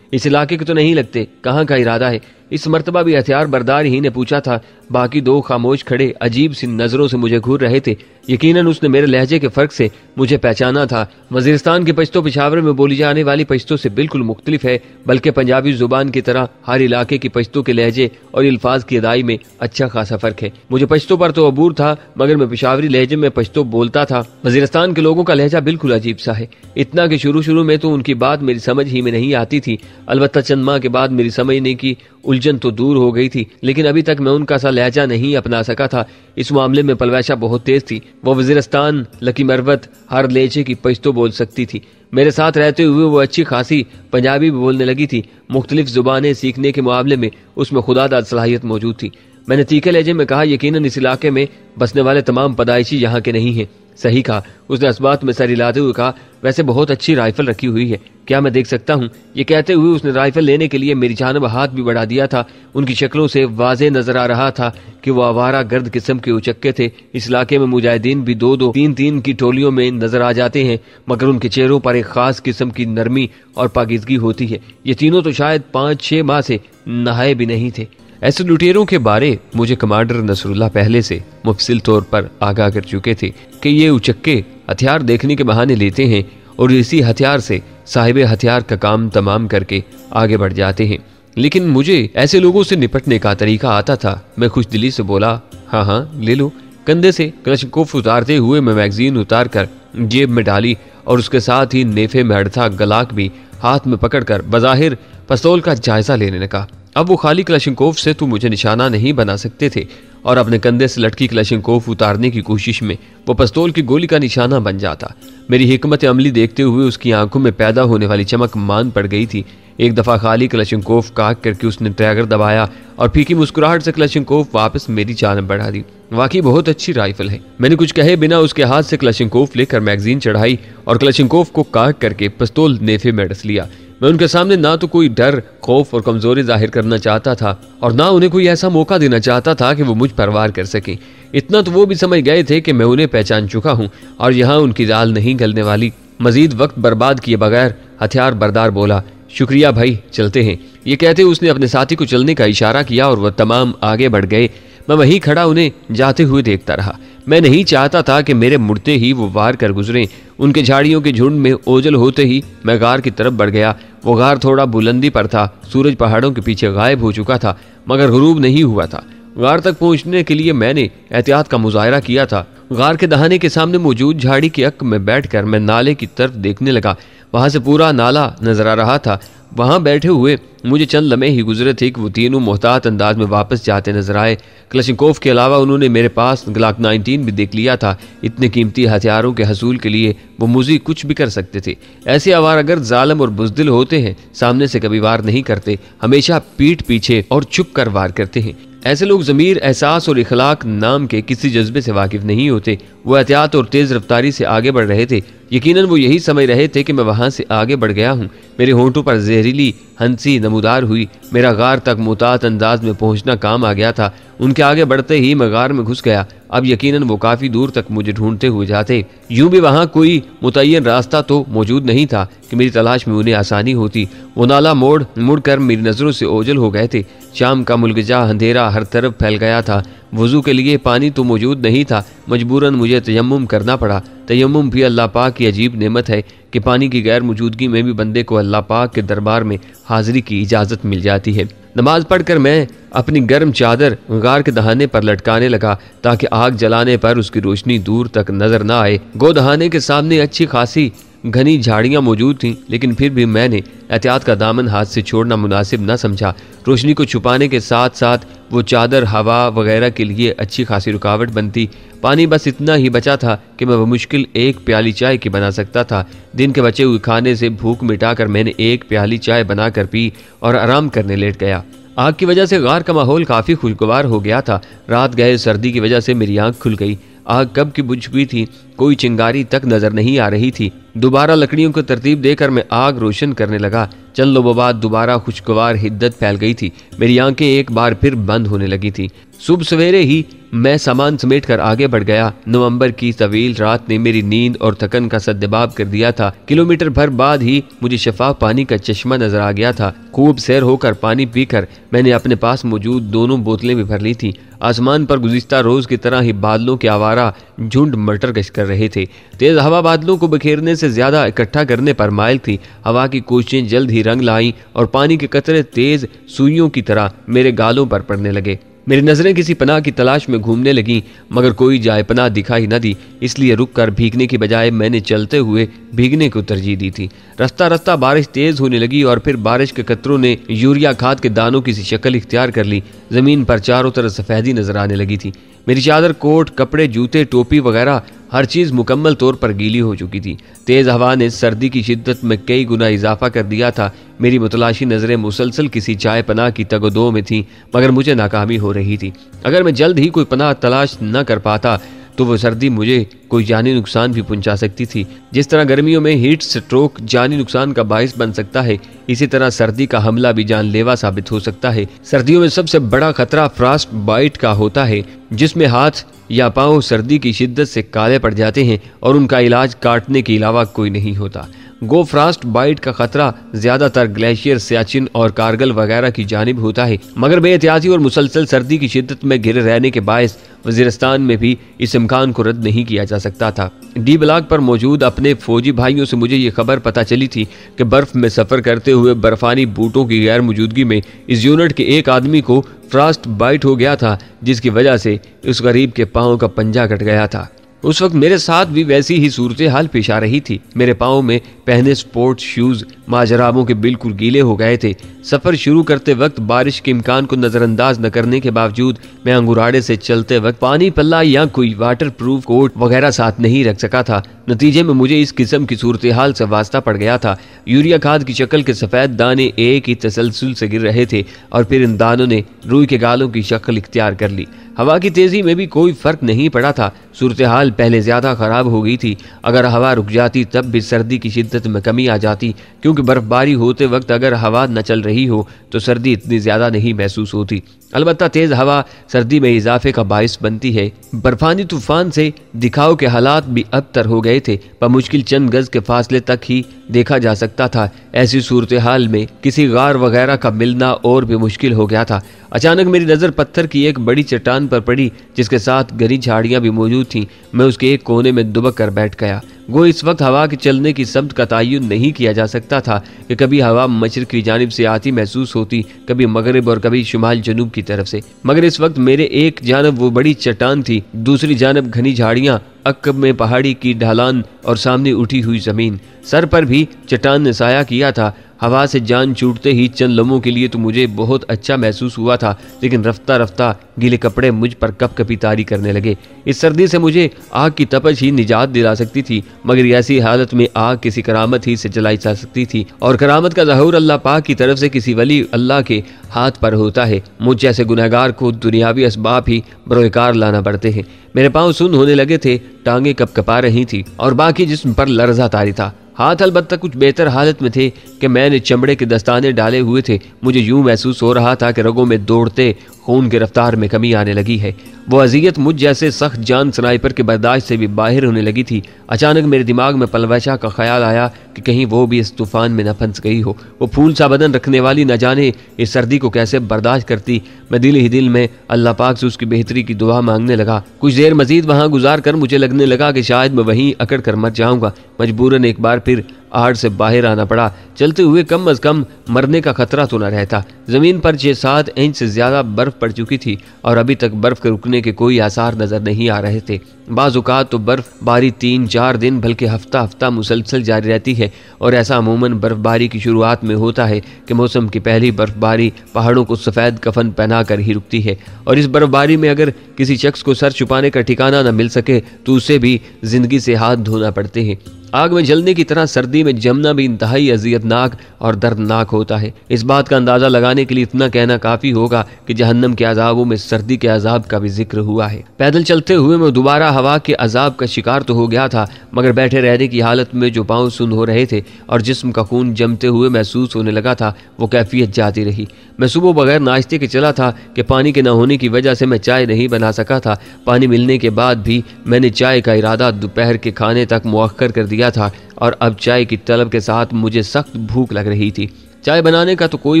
इस इलाके के तो नहीं लगते, कहाँ का इरादा है? इस मर्तबा भी हथियार बरदार ही ने पूछा था। बाकी 2 खामोश खड़े अजीब सी नजरों से मुझे घूर रहे थे। यकीनन उसने मेरे लहजे के फर्क से मुझे पहचाना था। वजीरिस्तान की पश्तो पेशावर में बोली जाने वाली पश्तो से बिल्कुल मुख्तलिफ है, बल्कि पंजाबी जुबान की तरह हर इलाके की पश्तो के लहजे और अल्फाज की अदाई में अच्छा खासा फर्क है। मुझे पश्तो पर तो अबूर था, मगर मैं पेशावरी लहजे में पश्तो बोलता था। वजीरिस्तान के लोगों का लहजा बिल्कुल अजीब सा है। इतना कि शुरू में तो उनकी बात मेरी समझ ही में नहीं आती थी। अलबत्ता चंद माह के बाद मेरी समझने की उलझन तो दूर हो गई थी, लेकिन अभी तक मैं उनका सा लहजा नहीं अपना सका था। इस मामले में पलवैशा बहुत तेज थी। वो वजीरिस्तान लकी मरवत हर लहजे की पश्तो बोल सकती थी। मेरे साथ रहते हुए वो अच्छी खासी पंजाबी भी बोलने लगी थी। मुख्तलिफ जुबानें सीखने के मामले में उसमें खुदादाद सलाहियत मौजूद थी। मैंने तीखे लहजे में कहा, यकीनन इस इलाके में बसने वाले तमाम पैदाइशी यहाँ के नहीं हैं। सही कहा। उसने अस्बात में सर हिलाते हुए कहा, वैसे बहुत अच्छी राइफल रखी हुई है, क्या मैं देख सकता हूँ? ये कहते हुए उसने राइफल लेने के लिए मेरी जानब हाथ भी बढ़ा दिया था। उनकी शक्लों से वाज़ेह नजर आ रहा था कि वो आवारा गर्द किस्म के उचक्के थे। इस इलाके में मुजाहिदीन भी 2-2, 3-3 की टोलियों में नजर आ जाते हैं, मगर उनके चेहरों पर एक खास किस्म की नरमी और पाकीज़गी होती है। ये तीनों तो शायद 5-6 माह से नहाए भी नहीं थे। ऐसे लुटेरों के बारे मुझे कमांडर नसरुल्लाह पहले से मुफसिल तौर पर आगाह कर चुके थे कि ये उचक्के हथियार देखने के बहाने लेते हैं और इसी हथियार से साहिब हथियार का काम तमाम करके आगे बढ़ जाते हैं। लेकिन मुझे ऐसे लोगों से निपटने का तरीका आता था। मैं खुश दिली से बोला, हाँ हाँ ले लो। कंधे से क्लैशनकोफ उतारते हुए मैं मैगजीन उतार कर जेब में डाली और उसके साथ ही नेफे में अड़था गलाक भी हाथ में पकड़कर बज़ाहिर पिस्तौल का जायजा लेने लगा। अब वो खाली क्लैशनकोफ से तो मुझे निशाना नहीं बना सकते थे। और अपने कंधे से लटकी क्लशिंकोव उतारने की कोशिश में वो पिस्तौल की गोली का निशाना बन जाता। मेरी हिकमत अमली देखते हुए उसकी आंखों में पैदा होने वाली चमक मान पड़ गई थी। एक दफा खाली क्लशिंकोव काक करके उसने ट्रैगर दबाया और फीकी मुस्कुराहट से क्लशिंकोव वापस मेरी जानब बढ़ा दी। वाकई बहुत अच्छी राइफल है। मैंने कुछ कहे बिना उसके हाथ से क्लशिंकोव लेकर मैगजीन चढ़ाई और क्लशिंकोव को काक करके पिस्तौल नेफे में डस लिया। मैं उनके सामने ना तो कोई डर, खौफ और कमजोरी जाहिर करना चाहता था और ना उन्हें कोई ऐसा मौका देना चाहता था कि वो मुझ पर वार कर सके। इतना तो वो भी समझ गए थे कि मैं उन्हें पहचान चुका हूँ और यहाँ उनकी दाल नहीं गलने वाली। मजीद वक्त बर्बाद किए बगैर हथियार बरदार बोला, शुक्रिया भाई, चलते हैं। ये कहते उसने अपने साथी को चलने का इशारा किया और वह तमाम आगे बढ़ गए। मैं वहीं खड़ा उन्हें जाते हुए देखता रहा। मैं नहीं चाहता था कि मेरे मुड़ते ही वो वार कर गुजरें। उनके झाड़ियों के झुंड में ओझल होते ही मैं गार की तरफ बढ़ गया। वो गार थोड़ा बुलंदी पर था। सूरज पहाड़ों के पीछे गायब हो चुका था मगर गुरूब नहीं हुआ था। गार तक पहुंचने के लिए मैंने एहतियात का मुजाहरा किया था। गार के दहाने के सामने मौजूद झाड़ी के अक में बैठकर मैं नाले की तरफ देखने लगा। वहां से पूरा नाला नजर आ रहा था। वहां बैठे हुए मुझे चंद लम्हे ही गुजरे थे कि वो तीनों मोहतात अंदाज में वापस जाते नजर आए। क्लशिंकोव के अलावा उन्होंने मेरे पास ग्लाक 19 भी देख लिया था। इतने कीमती हथियारों के हसूल के लिए वो मुझे कुछ भी कर सकते थे। ऐसे आवारागर्द जालिम और बुज़दिल होते हैं, सामने से कभी वार नहीं करते, हमेशा पीठ पीछे और छुप कर वार करते हैं। ऐसे लोग ज़मीर, एहसास और इखलाक नाम के किसी जज्बे से वाकिफ नहीं होते। वो एहतियात और तेज़ रफ्तारी से आगे बढ़ रहे थे। यकीनन वो यही समझ रहे थे कि मैं वहां से आगे बढ़ गया हूँ। मेरे होंठों पर जहरीली हंसी नमूदार हुई। मेरा गार तक मुतात अंदाज में पहुंचना काम आ गया था। उनके आगे बढ़ते ही मैं गार में घुस गया। अब यकीनन वो काफ़ी दूर तक मुझे ढूंढते हुए जाते। यूं भी वहां कोई मुतय्यन रास्ता तो मौजूद नहीं था कि मेरी तलाश में उन्हें आसानी होती। वो नाला मोड़ मुड़ कर मेरी नज़रों से ओझल हो गए थे। शाम का मुलगजा अंधेरा हर तरफ फैल गया था। वज़ू के लिए पानी तो मौजूद नहीं था। मजबूरन मुझे तयम्मुम करना पड़ा। तयम्मुम भी अल्लाह पाक की अजीब नेमत है कि पानी की गैर मौजूदगी में भी बंदे को अल्लाह पाक के दरबार में हाजिरी की इजाज़त मिल जाती है। नमाज पढ़कर मैं अपनी गर्म चादर गार के दहाने पर लटकाने लगा ताकि आग जलाने पर उसकी रोशनी दूर तक नजर न आए। गो दहाने के सामने अच्छी खासी घनी झाड़ियां मौजूद थीं, लेकिन फिर भी मैंने एहतियात का दामन हाथ से छोड़ना मुनासिब न समझा। रोशनी को छुपाने के साथ साथ वो चादर हवा वगैरह के लिए अच्छी खासी रुकावट बनती। पानी बस इतना ही बचा था कि मैं बमुश्किल एक प्याली चाय की बना सकता था। दिन के बचे हुए खाने से भूख मिटाकर मैंने एक प्याली चाय बनाकर पी और आराम करने लेट गया। आग की वजह से गार का माहौल काफ़ी खुशगवार हो गया था। रात गए सर्दी की वजह से मेरी आंख खुल गई। आग कब की बुझ गई थी, कोई चिंगारी तक नजर नहीं आ रही थी। दोबारा लकड़ियों को तरतीब देकर मैं आग रोशन करने लगा। चंद लोगों बाद दोबारा खुशगवार हिद्दत फैल गई थी। मेरी आंखें एक बार फिर बंद होने लगी थी। सुबह सवेरे ही मैं सामान समेट कर आगे बढ़ गया। नवंबर की तवील रात ने मेरी नींद और थकन का सद्दबाब कर दिया था। किलोमीटर भर बाद ही मुझे शफाफ पानी का चश्मा नजर आ गया था। खूब सैर होकर पानी पीकर मैंने अपने पास मौजूद दोनों बोतलें भी भर ली थी। आसमान पर गुज़िश्ता रोज की तरह ही बादलों के आवारा झुंड मटर गश्त कर रहे थे। तेज हवा बादलों को बिखेरने से ज्यादा इकट्ठा करने पर माइल थी। हवा की कोशिशें जल्द ही रंग लाई और पानी के कतरे तेज सुइयों की तरह मेरे गालों पर पड़ने लगे। मेरी नजरें किसी पनाह की तलाश में घूमने लगीं, मगर कोई जाए पनाह दिखाई न दी। इसलिए रुक कर भीगने की बजाय मैंने चलते हुए भीगने को तरजीह दी थी। रास्ता रास्ता बारिश तेज होने लगी और फिर बारिश के कतरों ने यूरिया खाद के दानों की सी शक्ल इख्तियार कर ली। जमीन पर चारों तरफ सफेदी नजर आने लगी थी। मेरी चादर, कोट, कपड़े, जूते, टोपी वगैरह हर चीज़ मुकम्मल तौर पर गीली हो चुकी थी। तेज़ हवा ने सर्दी की शिद्दत में कई गुना इजाफा कर दिया था। मेरी मुतलाशी नज़रें मुसलसल किसी चाय पनाह की तगदो में थीं, मगर मुझे नाकामी हो रही थी। अगर मैं जल्द ही कोई पनाह तलाश न कर पाता तो वो सर्दी मुझे कोई जानी नुकसान भी पहुंचा सकती थी। जिस तरह गर्मियों में हीट स्ट्रोक जानी नुकसान का बाइस बन सकता है, इसी तरह सर्दी का हमला भी जानलेवा साबित हो सकता है। सर्दियों में सबसे बड़ा खतरा फ्रॉस्ट बाइट का होता है, जिसमें हाथ या पांव सर्दी की शिद्दत से काले पड़ जाते हैं और उनका इलाज काटने के अलावा कोई नहीं होता। गो फ्रॉस्ट बाइट का खतरा ज्यादातर ग्लेशियर, सियाचिन और कारगिल वगैरह की जानिब होता है, मगर बेहतियाती और मुसलसल सर्दी की शिद्दत में घिरे रहने के बायस वजीरिस्तान में भी इस इम्कान को रद्द नहीं किया जा सकता था। डी ब्लॉक पर मौजूद अपने फौजी भाइयों से मुझे ये खबर पता चली थी कि बर्फ में सफर करते हुए बर्फानी बूटों की गैर मौजूदगी में इस यूनिट के एक आदमी को फ्रॉस्ट बाइट हो गया था, जिसकी वजह से उस गरीब के पाँव का पंजा कट गया था। उस वक्त मेरे साथ भी वैसी ही सूरत हाल पेश आ रही थी। मेरे पाँव में पहने स्पोर्ट्स शूज माजराबों के बिल्कुल गीले हो गए थे। सफर शुरू करते वक्त बारिश के इम्कान को नजरअंदाज न करने के बावजूद मैं अंगुराड़े से चलते वक्त पानी पल्ला या कोई वाटर प्रूफ कोट वगैरह साथ नहीं रख सका था। नतीजे में मुझे इस किस्म की सूरत हाल से वास्ता पड़ गया था। यूरिया खाद की शक्ल के सफेद दाने एक ही तसलसल से गिर रहे थे और फिर इन दानों ने रूई के गालों की शक्ल इख्तियार कर ली। हवा की तेजी में भी कोई फर्क नहीं पड़ा था। सूरत हाल पहले ज्यादा खराब हो गई थी। अगर हवा रुक जाती तब भी सर्दी की शिद्दत में कमी आ जाती, क्योंकि बर्फबारी होते वक्त अगर हवा न चल रही हो तो सर्दी इतनी ज्यादा नहीं महसूस होती। अलबत्ता तेज हवा सर्दी में इजाफे का बाइस बनती है। बर्फानी तूफान से दिखाव के हालात भी अबतर हो गए थे, पर मुश्किल चंद गज के फासले तक ही देखा जा सकता था। ऐसी सूरत हाल में किसी गार वगैरह का मिलना और भी मुश्किल हो गया था। अचानक मेरी नज़र पत्थर की एक बड़ी चट्टान पर पड़ी, जिसके साथ घनी झाड़ियां भी मौजूद थीं। मैं उसके एक कोने में दुबक कर बैठ गया। गो इस वक्त हवा के चलने की समत का तयन नहीं किया जा सकता था कि कभी हवा मशरिक की जानिब से आती महसूस होती, कभी मगरिब और कभी शुमाल जनूब की तरफ से। मगर इस वक्त मेरे एक जानब वो बड़ी चट्टान थी, दूसरी जानब घनी झाड़ियां, अक्ब में पहाड़ी की ढलान और सामने उठी हुई जमीन। सर पर भी चट्टान ने साया किया था। हवा से जान छूटते ही चंद लम्हों के लिए तो मुझे बहुत अच्छा महसूस हुआ था, लेकिन रफ्ता रफ्ता गीले कपड़े मुझ पर कपकपी तारी करने लगे। इस सर्दी से मुझे आग की तपश ही निजात दिला सकती थी, मगर ऐसी हालत में आग किसी करामत ही से जलाई जा सकती थी, और करामत का ज़हूर अल्लाह पाक की तरफ से किसी वली अल्लाह के हाथ पर होता है। मुझ जैसे गुनहगार को दुनियावी असबाब ही बरोकार लाना पड़ते हैं। मेरे पाँव सुन्न होने लगे थे, टांगे कपकपा रही थी और बाकी जिस्म पर लर्जा तारी था। हाथ अलबत्ता कुछ बेहतर हालत में थे कि मैंने चमड़े के दस्ताने डाले हुए थे। मुझे यूं महसूस हो रहा था कि रगों में दौड़ते खून की रफ्तार में कमी आने लगी है। वो अजियत मुझ जैसे सख्त जान स्नाइपर के बर्दाश्त से भी बाहर होने लगी थी। अचानक मेरे दिमाग में पलवशा का ख्याल आया कि कहीं वो भी इस तूफान में न फंस गई हो। वो फूल सा बदन रखने वाली न जाने इस सर्दी को कैसे बर्दाश्त करती। मैं दिल ही दिल में अल्लाह पाक से उसकी बेहतरी की दुआ मांगने लगा। कुछ देर मजीद वहाँ गुजार कर मुझे लगने लगा कि शायद मैं वहीं अकड़ कर मर जाऊंगा। मजबूरन एक बार फिर आहट से बाहर आना पड़ा। चलते हुए कम अज कम मरने का खतरा तो न रहता। जमीन पर 6-7 इंच से ज्यादा बर्फ पड़ चुकी थी और अभी तक बर्फ के रुकने के कोई आसार नजर नहीं आ रहे थे। बाज़ औक़ात तो बर्फबारी 3-4 दिन बल्कि हफ्ता हफ्ता मुसलसल जारी रहती है, और ऐसा अमूमन बर्फबारी की शुरुआत में होता है कि मौसम की पहली बर्फबारी पहाड़ों को सफ़ेद कफन पहना कर ही रुकती है, और इस बर्फबारी में अगर किसी शख्स को सर छुपाने का ठिकाना न मिल सके तो उसे भी जिंदगी से हाथ धोना पड़ते हैं। आग में जलने की तरह सर्दी में जमना भी इंतहाई अजियतनाक और दर्दनाक होता है। इस बात का अंदाज़ा लगाने के लिए इतना कहना काफ़ी होगा कि जहन्नम के अजाबों में सर्दी के अजाब का भी जिक्र हुआ है। पैदल चलते हुए मैं दोबारा हवा के अजाब का शिकार तो हो गया था, मगर बैठे रहने की हालत में जो पाँव सुन्न हो रहे थे और जिस्म का खून जमते हुए महसूस होने लगा था, वो कैफियत जाती रही। मैं सुबह बगैर नाश्ते के चला था कि पानी के न होने की वजह से मैं चाय नहीं बना सका था। पानी मिलने के बाद भी मैंने चाय का इरादा दोपहर के खाने तक मुअख्खर कर दिया था, और अब चाय की तलब के साथ मुझे सख्त भूख लग रही थी। चाय बनाने का तो कोई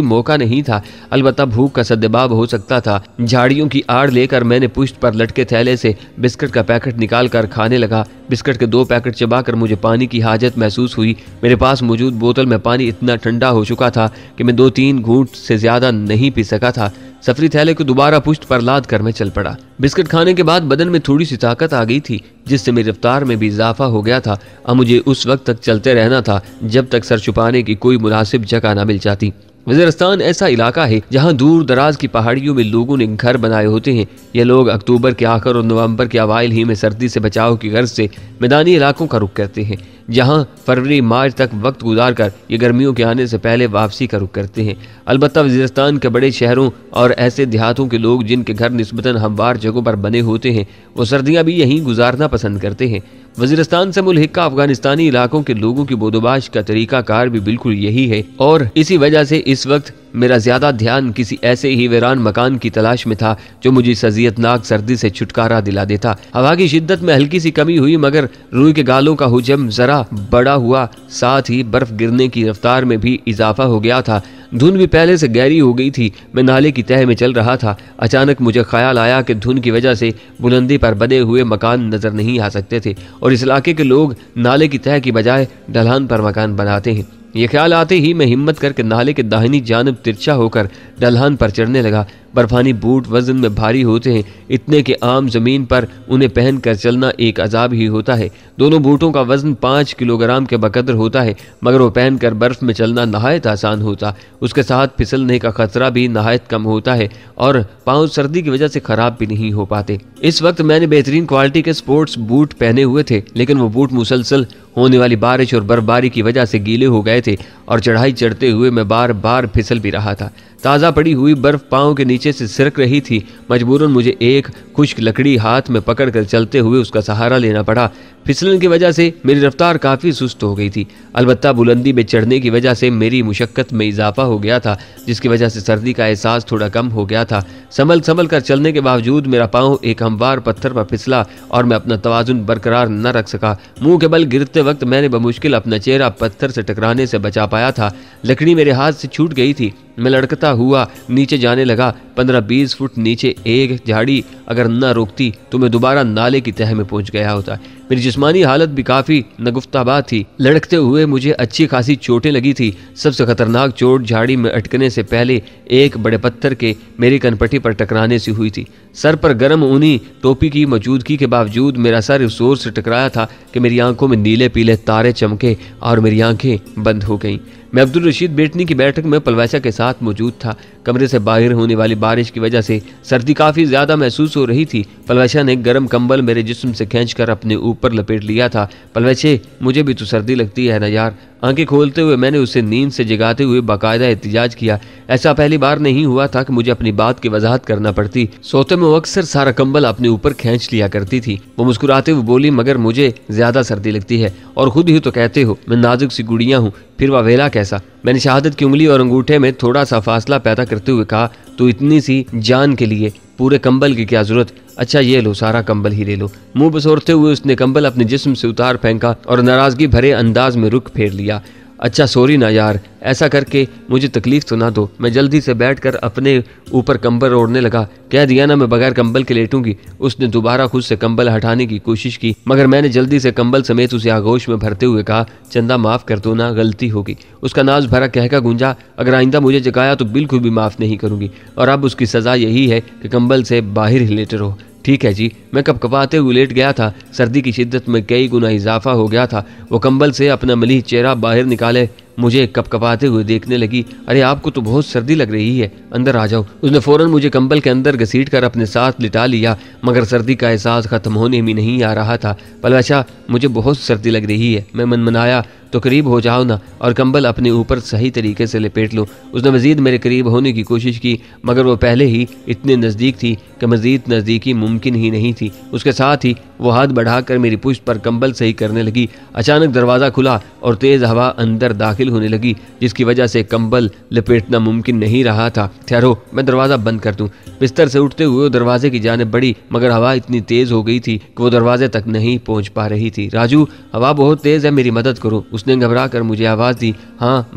मौका नहीं था, अलबत्ता भूख का सद्देबाब हो सकता था। झाड़ियों की आड़ लेकर मैंने पुश्त पर लटके थैले से बिस्किट का पैकेट निकाल कर खाने लगा। बिस्किट के 2 पैकेट चबाकर मुझे पानी की हाजत महसूस हुई। मेरे पास मौजूद बोतल में पानी इतना ठंडा हो चुका था कि मैं 2-3 घूंट से ज्यादा नहीं पी सका था। सफरी थैले को दोबारा पुश्त पर लाद कर मैं चल पड़ा। बिस्किट खाने के बाद बदन में थोड़ी सी ताकत आ गई थी, जिससे मेरी रफ्तार में भी इजाफा हो गया था। अब मुझे उस वक्त तक चलते रहना था जब तक सर छुपाने की कोई मुनासिब जगह न मिल जाती। वज़ीरिस्तान ऐसा इलाका है जहाँ दूर दराज की पहाड़ियों में लोगों ने घर बनाए होते हैं। ये लोग अक्टूबर के आखिर और नवंबर के अवाइल ही में सर्दी से बचाव की गर्ज से मैदानी इलाकों का रुख करते हैं, जहाँ फरवरी मार्च तक वक्त गुजार कर ये गर्मियों के आने से पहले वापसी का रुख करते हैं। अलबत्ता वज़ीरिस्तान के बड़े शहरों और ऐसे देहातों के लोग जिनके घर निस्बतन हमवार जगहों पर बने होते हैं, वो सर्दियाँ भी यहीं गुजारना पसंद करते हैं। वज़ीरिस्तान से मुल्हिका अफगानिस्तानी इलाकों के लोगों की बोदोबाश का तरीका कार भी बिल्कुल यही है, और इसी वजह से इस वक्त मेरा ज्यादा ध्यान किसी ऐसे ही वीरान मकान की तलाश में था जो मुझे इस अज़ियतनाक सर्दी से छुटकारा दिला देता। हवा की शिद्दत में हल्की सी कमी हुई, मगर रूई के गालों का हुजम जरा बड़ा हुआ, साथ ही बर्फ गिरने की रफ्तार में भी इजाफा हो गया था। धुंध भी पहले से गहरी हो गई थी। मैं नाले की तह में चल रहा था। अचानक मुझे ख्याल आया कि धुंध की वजह से बुलंदी पर बने हुए मकान नजर नहीं आ सकते थे, और इस इलाके के लोग नाले की तह की बजाय ढलान पर मकान बनाते हैं। ये ख्याल आते ही मैं हिम्मत करके नाले के दाहिनी जानब तिरछा होकर ढलान पर चढ़ने लगा। बर्फानी बूट वजन में भारी होते हैं, इतने के आम जमीन पर उन्हें पहनकर चलना एक अजाब ही होता है। दोनों बूटों का वजन 5 किलोग्राम के बकदर होता है, मगर वो पहनकर बर्फ में चलना नहायत आसान होता। उसके साथ फिसलने का खतरा भी नहायत कम होता है और पाँव सर्दी की वजह से खराब भी नहीं हो पाते। इस वक्त मैंने बेहतरीन क्वालिटी के स्पोर्ट्स बूट पहने हुए थे, लेकिन वो बूट मुसलसल होने वाली बारिश और बर्फबारी की वजह से गीले हो गए थे और चढ़ाई चढ़ते हुए मैं बार बार फिसल भी रहा था। ताज़ा पड़ी हुई बर्फ पाँव के नीचे से सिरक रही थी। मजबूरन मुझे एक खुश्क लकड़ी हाथ में पकड़कर चलते हुए उसका सहारा लेना पड़ा। फिसलन की वजह से मेरी रफ्तार काफ़ी सुस्त हो गई थी। अलबत्ता बुलंदी में चढ़ने की वजह से मेरी मुशक्क़त में इजाफा हो गया था, जिसकी वजह से सर्दी का एहसास थोड़ा कम हो गया था। संभल संभल कर चलने के बावजूद मेरा पाँव एक हमवार पत्थर पर फिसला और मैं अपना तवाजुन बरकरार न रख सका। मुंह के बल गिरते वक्त मैंने बमुश्किल अपना चेहरा पत्थर से टकराने से बचा पाया था। लकड़ी मेरे हाथ से छूट गई थी। मैं लड़कता हुआ नीचे जाने लगा। 15-20 फुट नीचे एक झाड़ी अगर न रोकती तो मैं दोबारा नाले की तह में पहुंच गया होता। मेरी जिस्मानी हालत भी काफ़ी नगुफ्ताबाद थी। लड़कते हुए मुझे अच्छी खासी चोटें लगी थी। सबसे खतरनाक चोट झाड़ी में अटकने से पहले एक बड़े पत्थर के मेरी कनपट्टी पर टकराने से हुई थी। सर पर गर्म ऊनी टोपी की मौजूदगी के बावजूद मेरा सर इस जोर से टकराया था कि मेरी आंखों में नीले पीले तारे चमके और मेरी आंखें बंद हो गईं। मैं अब्दुल रशीद बेटनी की बैठक में पलवैसा के साथ मौजूद था। कमरे से बाहर होने वाली बारिश की वजह से सर्दी काफ़ी ज़्यादा महसूस हो रही थी। पलवैसा ने गर्म कंबल मेरे जिस्म से खींचकर अपने ऊपर लपेट लिया था। पलवैसे, मुझे भी तो सर्दी लगती है ना यार। आंखें खोलते हुए मैंने उसे नींद से जगाते हुए बाकायदा एहतिजाज किया। ऐसा पहली बार नहीं हुआ था कि मुझे अपनी बात की वजाहत करना पड़ती। सोते में वो अक्सर सारा कंबल अपने ऊपर खींच लिया करती थी। वो मुस्कुराते हुए बोली, मगर मुझे ज्यादा सर्दी लगती है और खुद ही तो कहते हो मैं नाजुक सी गुड़िया हूँ, फिर वावेला कैसा। मैंने शहादत की उंगली और अंगूठे में थोड़ा सा फासला पैदा करते हुए कहा, तो इतनी सी जान के लिए पूरे कंबल की क्या जरूरत। अच्छा ये लो, सारा कंबल ही ले लो। मुंह बसोरते हुए उसने कंबल अपने जिस्म से उतार फेंका और नाराजगी भरे अंदाज में रुख फेर लिया। अच्छा सॉरी ना यार, ऐसा करके मुझे तकलीफ तो ना दो। मैं जल्दी से बैठकर अपने ऊपर कंबल ओढ़ने लगा। कह दिया ना मैं बगैर कंबल के लेटूंगी। उसने दोबारा खुद से कंबल हटाने की कोशिश की, मगर मैंने जल्दी से कंबल समेत उसे आगोश में भरते हुए कहा, चंदा माफ़ कर दो ना, गलती होगी। उसका नाज भरा कहका गूंजा, अगर आइंदा मुझे जगाया तो बिल्कुल भी माफ़ नहीं करूंगी, और अब उसकी सज़ा यही है कि कंबल से बाहर ही लेटे रहो। ठीक है जी। मैं कपकपाते हुए लेट गया था। सर्दी की शिद्दत में कई गुना इजाफा हो गया था। वो कंबल से अपना मलीह चेहरा बाहर निकाले मुझे कपकपाते हुए देखने लगी। अरे आपको तो बहुत सर्दी लग रही है, अंदर आ जाओ। उसने फौरन मुझे कंबल के अंदर घसीट कर अपने साथ लिटा लिया, मगर सर्दी का एहसास खत्म होने में नहीं आ रहा था। पलवैसा, मुझे बहुत सर्दी लग रही है। मैं मनमनाया, तो करीब हो जाओ ना और कंबल अपने ऊपर सही तरीके से लपेट लो। उसने मजीद मेरे करीब होने की कोशिश की, मगर वो पहले ही इतने नज़दीक थी कि मजीद नज़दीकी मुमकिन ही नहीं थी। उसके साथ ही वो हाथ बढ़ाकर मेरी पुश्त पर कंबल सही करने लगी। अचानक दरवाज़ा खुला और तेज़ हवा अंदर दाखिल होने लगी, जिसकी वजह से कंबल लपेटना मुमकिन नहीं रहा था। ठहरो, मैं दरवाज़ा बंद कर दूं। बिस्तर से उठते हुए वो दरवाजे की जानिब बढ़ी, मगर हवा इतनी तेज़ हो गई थी कि वो दरवाजे तक नहीं पहुंच पा रही थी। राजू, हवा बहुत तेज़ है, मेरी मदद करो। उसने घबरा कर मुझे आवाज़ दी। हाँ,